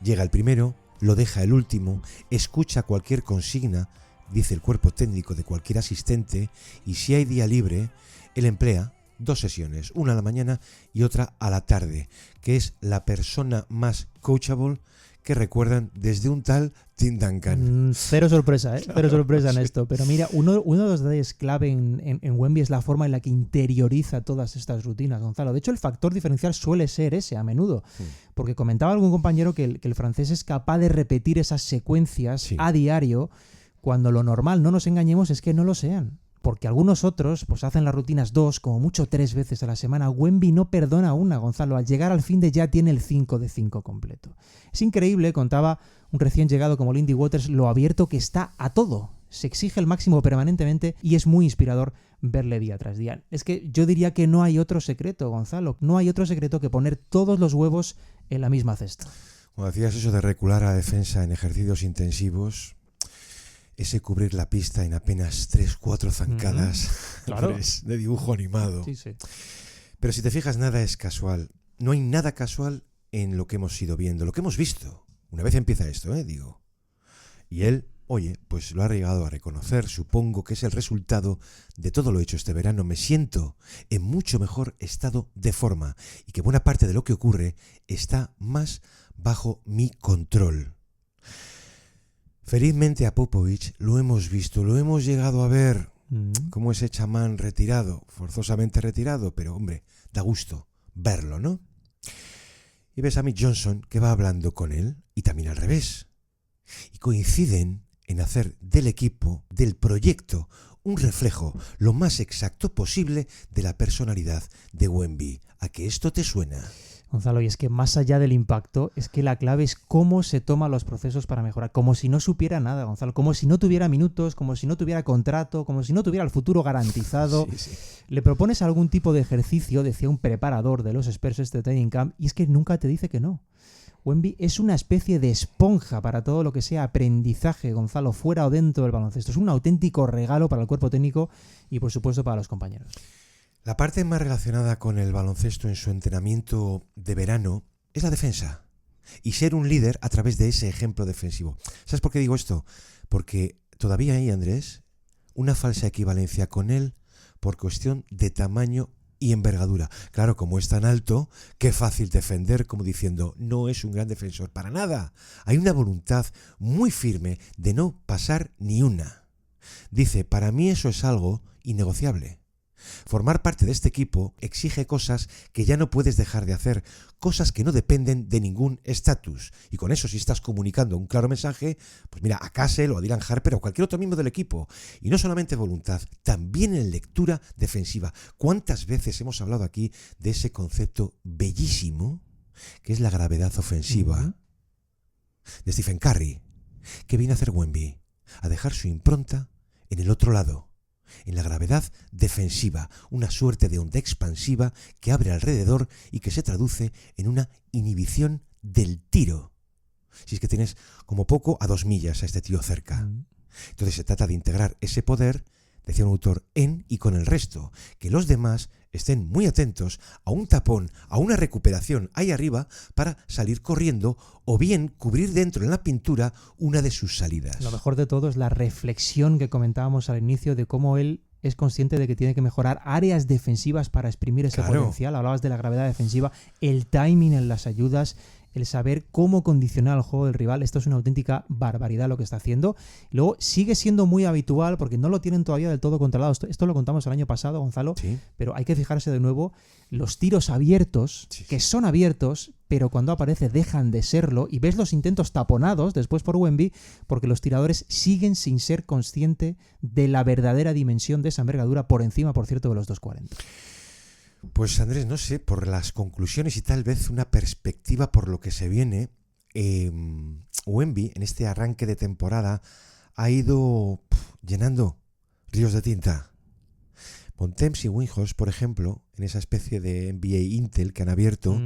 Llega el primero, lo deja el último, escucha cualquier consigna, dice el cuerpo técnico de cualquier asistente, y si hay día libre, él emplea 2 sesiones, una a la mañana y otra a la tarde, que es la persona más coachable que recuerdan desde un tal Tim Duncan. Cero sorpresa, Claro, cero sorpresa en sí. esto. Pero mira, uno de los detalles clave en Wemby es la forma en la que interioriza todas estas rutinas, Gonzalo. De hecho, el factor diferencial suele ser ese a menudo. Porque comentaba algún compañero que el francés es capaz de repetir esas secuencias a diario, cuando lo normal, no nos engañemos, es que no lo sean. Porque algunos otros pues hacen las rutinas 2, como mucho 3 veces a la semana. Wemby no perdona una, Gonzalo. Al llegar al fin de ya tiene el 5 de 5 completo. Es increíble, contaba un recién llegado como Lindy Waters, lo abierto que está a todo. Se exige el máximo permanentemente y es muy inspirador verle día tras día. Es que yo diría que no hay otro secreto, Gonzalo. No hay otro secreto que poner todos los huevos en la misma cesta. Cuando decías eso de recular a la defensa en ejercicios intensivos, ese cubrir la pista en apenas 3-4 zancadas, claro, de dibujo animado. Sí, sí. Pero si te fijas, nada es casual. No hay nada casual en lo que hemos ido viendo, lo que hemos visto. Una vez empieza esto, digo. Y él, oye, pues lo ha llegado a reconocer. Supongo que es el resultado de todo lo hecho este verano. Me siento en mucho mejor estado de forma y que buena parte de lo que ocurre está más bajo mi control. Felizmente a Popovich lo hemos visto, lo hemos llegado a ver como ese chamán retirado, forzosamente retirado, pero hombre, da gusto verlo, ¿no? Y ves a Mick Johnson que va hablando con él y también al revés. Y coinciden en hacer del equipo, del proyecto, un reflejo lo más exacto posible de la personalidad de Wemby. ¿A que esto te suena? Gonzalo, y es que más allá del impacto, es que la clave es cómo se toman los procesos para mejorar. Como si no supiera nada, Gonzalo. Como si no tuviera minutos, como si no tuviera contrato, como si no tuviera el futuro garantizado. Sí. Le propones algún tipo de ejercicio, decía un preparador de los Spurs este training camp, y es que nunca te dice que no. Wemby es una especie de esponja para todo lo que sea aprendizaje, Gonzalo, fuera o dentro del baloncesto. Es un auténtico regalo para el cuerpo técnico y, por supuesto, para los compañeros. La parte más relacionada con el baloncesto en su entrenamiento de verano es la defensa y ser un líder a través de ese ejemplo defensivo. ¿Sabes por qué digo esto? Porque todavía hay, Andrés, una falsa equivalencia con él por cuestión de tamaño y envergadura. Claro, como es tan alto, qué fácil defender, como diciendo, no es un gran defensor para nada. Hay una voluntad muy firme de no pasar ni una. Dice, para mí eso es algo innegociable. Formar parte de este equipo exige cosas que ya no puedes dejar de hacer, cosas que no dependen de ningún estatus. Y con eso, si estás comunicando un claro mensaje, pues mira, a Cassell o a Dylan Harper o cualquier otro miembro del equipo. Y no solamente voluntad, también en lectura defensiva. ¿Cuántas veces hemos hablado aquí de ese concepto bellísimo que es la gravedad ofensiva de Stephen Curry? ¿Qué viene a hacer Wemby? A dejar su impronta en el otro lado. En la gravedad defensiva, una suerte de onda expansiva que abre alrededor y que se traduce en una inhibición del tiro. Si es que tienes como poco a 2 millas a este tío cerca. Entonces se trata de integrar ese poder, decía un autor, en y con el resto. Que los demás estén muy atentos a un tapón, a una recuperación ahí arriba para salir corriendo o bien cubrir dentro en la pintura una de sus salidas. Lo mejor de todo es la reflexión que comentábamos al inicio de cómo él es consciente de que tiene que mejorar áreas defensivas para exprimir ese potencial. Hablabas de la gravedad defensiva, el timing en las ayudas, el saber cómo condicionar el juego del rival. Esto es una auténtica barbaridad lo que está haciendo. Y luego sigue siendo muy habitual porque no lo tienen todavía del todo controlado. Esto lo contamos el año pasado, Gonzalo, pero hay que fijarse de nuevo los tiros abiertos, que son abiertos, pero cuando aparece dejan de serlo y ves los intentos taponados después por Wemby porque los tiradores siguen sin ser conscientes de la verdadera dimensión de esa envergadura por encima, por cierto, de los 2.40. Pues Andrés, no sé, por las conclusiones y tal vez una perspectiva por lo que se viene, Wemby en este arranque de temporada ha ido llenando ríos de tinta. Bontemps y Windhorst, por ejemplo, en esa especie de NBA Intel que han abierto,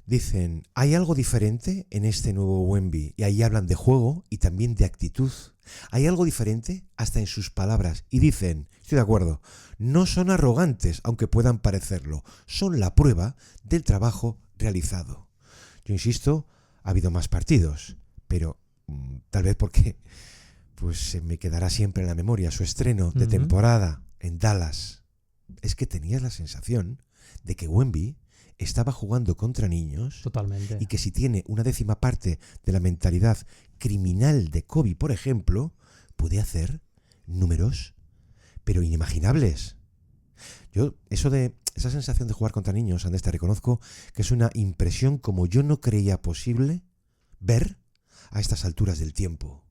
dicen, hay algo diferente en este nuevo Wemby. Y ahí hablan de juego y también de actitud. Hay algo diferente hasta en sus palabras. Y dicen, estoy de acuerdo, no son arrogantes, aunque puedan parecerlo. Son la prueba del trabajo realizado. Yo insisto, ha habido más partidos, pero tal vez porque pues se me quedará siempre en la memoria su estreno de temporada en Dallas. Es que tenías la sensación de que Wemby estaba jugando contra niños. Totalmente. Y que si tiene una 10ª parte de la mentalidad criminal de Kobe, por ejemplo, puede hacer números, pero inimaginables. Yo, esa sensación de jugar contra niños, Andrés, te reconozco que es una impresión como yo no creía posible ver a estas alturas del tiempo.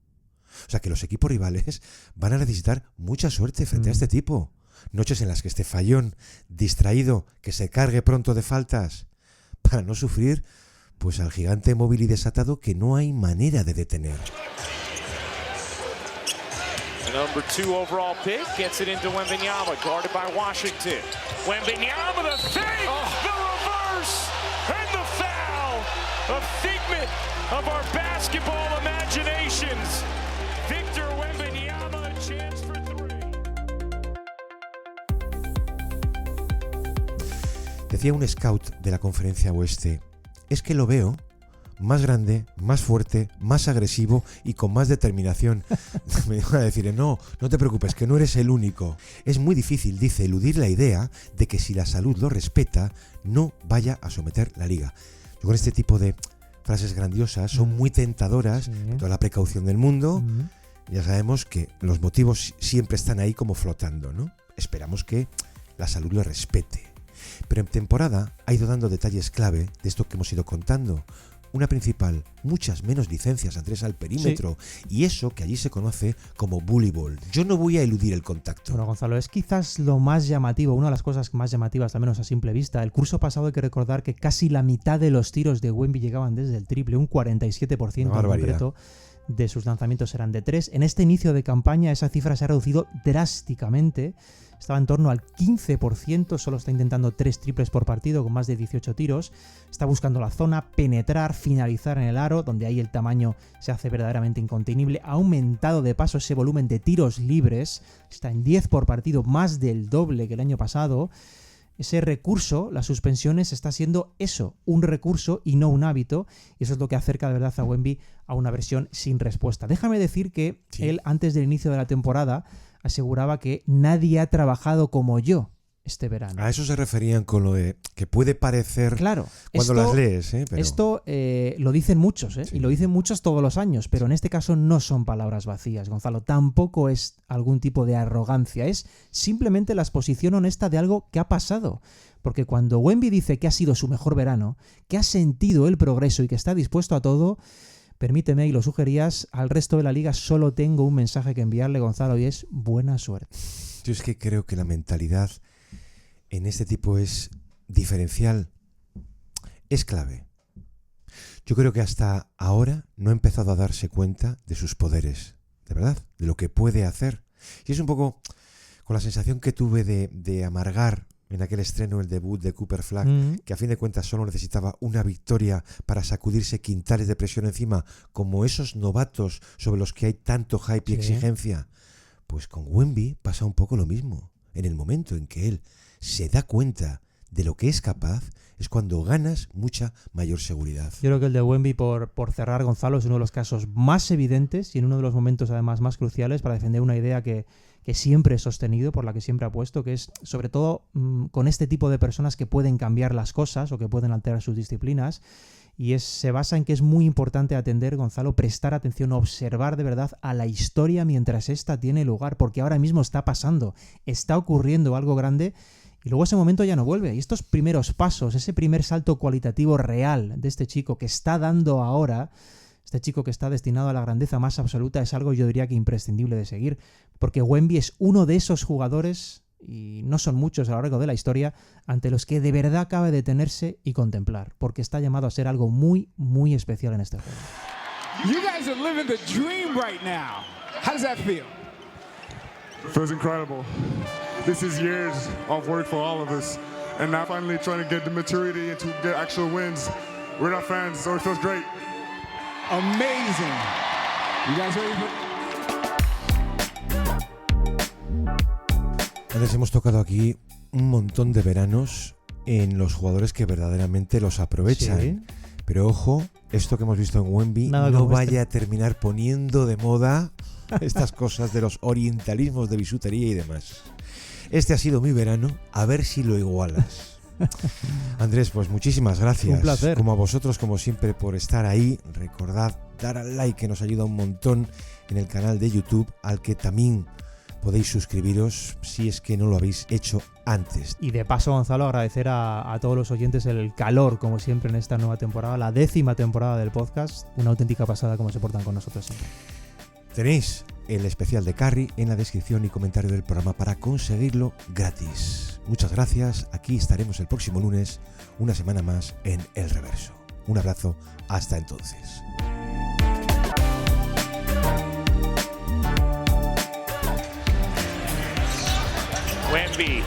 O sea, que los equipos rivales van a necesitar mucha suerte frente a este tipo. Noches en las que esté fallón, distraído, que se cargue pronto de faltas, para no sufrir pues al gigante móvil y desatado que no hay manera de detener. The number 2 overall pick gets it into Wembanyama, guarded by Washington. Wembanyama, the fake, the reverse, and the foul. a figment of our basketball imaginations. Victor Wembanyama, a chance for three. Decía un scout de la Conferencia Oeste, es que lo veo más grande, más fuerte, más agresivo y con más determinación. Me iban a decir, no te preocupes, que no eres el único. Es muy difícil, dice, eludir la idea de que si la salud lo respeta, no vaya a someter la liga. Yo con este tipo de frases grandiosas son muy tentadoras, toda la precaución del mundo. Ya sabemos que los motivos siempre están ahí como flotando, ¿no? Esperamos que la salud lo respete. Pero en temporada ha ido dando detalles clave de esto que hemos ido contando. Una principal, muchas menos licencias, Andrés, al perímetro, y eso que allí se conoce como bully ball. Yo no voy a eludir el contacto. Bueno, Gonzalo, es quizás lo más llamativo, una de las cosas más llamativas, al menos a simple vista. El curso pasado hay que recordar que casi la mitad de los tiros de Wemby llegaban desde el triple, un 47% en concreto de sus lanzamientos eran de 3. En este inicio de campaña esa cifra se ha reducido drásticamente. Estaba en torno al 15%, solo está intentando 3 triples por partido con más de 18 tiros. Está buscando la zona, penetrar, finalizar en el aro, donde ahí el tamaño se hace verdaderamente incontenible. Ha aumentado de paso ese volumen de tiros libres, está en 10 por partido, más del doble que el año pasado. Ese recurso, las suspensiones, está siendo eso, un recurso y no un hábito, y eso es lo que acerca de verdad a Wemby a una versión sin respuesta. Déjame decir que él, antes del inicio de la temporada, aseguraba que nadie ha trabajado como yo este verano. A eso se referían con lo de que puede parecer claro, cuando las lees. Pero... Esto lo dicen muchos, y lo dicen muchos todos los años, pero en este caso no son palabras vacías, Gonzalo. Tampoco es algún tipo de arrogancia, es simplemente la exposición honesta de algo que ha pasado. Porque cuando Wemby dice que ha sido su mejor verano, que ha sentido el progreso y que está dispuesto a todo... Permíteme, y lo sugerías, al resto de la liga solo tengo un mensaje que enviarle, Gonzalo, y es buena suerte. Yo es que creo que la mentalidad en este tipo es diferencial, es clave. Yo creo que hasta ahora no ha empezado a darse cuenta de sus poderes, de verdad, de lo que puede hacer. Y es un poco con la sensación que tuve de amargar en aquel estreno, el debut de Cooper Flagg, que a fin de cuentas solo necesitaba una victoria para sacudirse quintales de presión encima, como esos novatos sobre los que hay tanto hype y exigencia. Pues con Wemby pasa un poco lo mismo. En el momento en que él se da cuenta de lo que es capaz, es cuando ganas mucha mayor seguridad. Yo creo que el de Wemby, por cerrar, Gonzalo, es uno de los casos más evidentes y en uno de los momentos además más cruciales para defender una idea que siempre he sostenido, por la que siempre apuesto, que es sobre todo con este tipo de personas que pueden cambiar las cosas o que pueden alterar sus disciplinas, y se basa en que es muy importante atender, Gonzalo, prestar atención, observar de verdad a la historia mientras esta tiene lugar, porque ahora mismo está pasando, está ocurriendo algo grande y luego ese momento ya no vuelve. Y estos primeros pasos, ese primer salto cualitativo real de este chico que está dando ahora, este chico que está destinado a la grandeza más absoluta, es algo, yo diría, que imprescindible de seguir, porque Wemby es uno de esos jugadores, y no son muchos a lo largo de la historia, ante los que de verdad cabe detenerse y contemplar, porque está llamado a ser algo muy, muy especial en este juego. You guys are living the dream right now. How does that feel? Feels incredible. This is years of work for all of us, and now finally trying to get the maturity and to get actual wins. We're not fans, so it feels great. Amazing. You guys ready for... Antes hemos tocado aquí un montón de veranos en los jugadores que verdaderamente los aprovechan. Sí. Pero ojo, esto que hemos visto en Wemby no vaya a terminar poniendo de moda estas cosas de los orientalismos de bisutería y demás. Este ha sido mi verano, a ver si lo igualas. Andrés, pues muchísimas gracias. Un placer. Como a vosotros, como siempre, por estar ahí. Recordad dar al like, que nos ayuda un montón, en el canal de YouTube, al que también podéis suscribiros si es que no lo habéis hecho antes. Y de paso, Gonzalo, agradecer a todos los oyentes el calor, como siempre, en esta nueva temporada, la 10ª temporada del podcast. Una auténtica pasada como se portan con nosotros siempre. Tenéis el especial de Curry en la descripción y comentario del programa para conseguirlo gratis. Muchas gracias, aquí estaremos el próximo lunes, una semana más en El Reverso. Un abrazo, hasta entonces. Wemby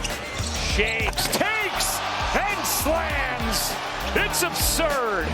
shakes, takes, and slams. It's absurd.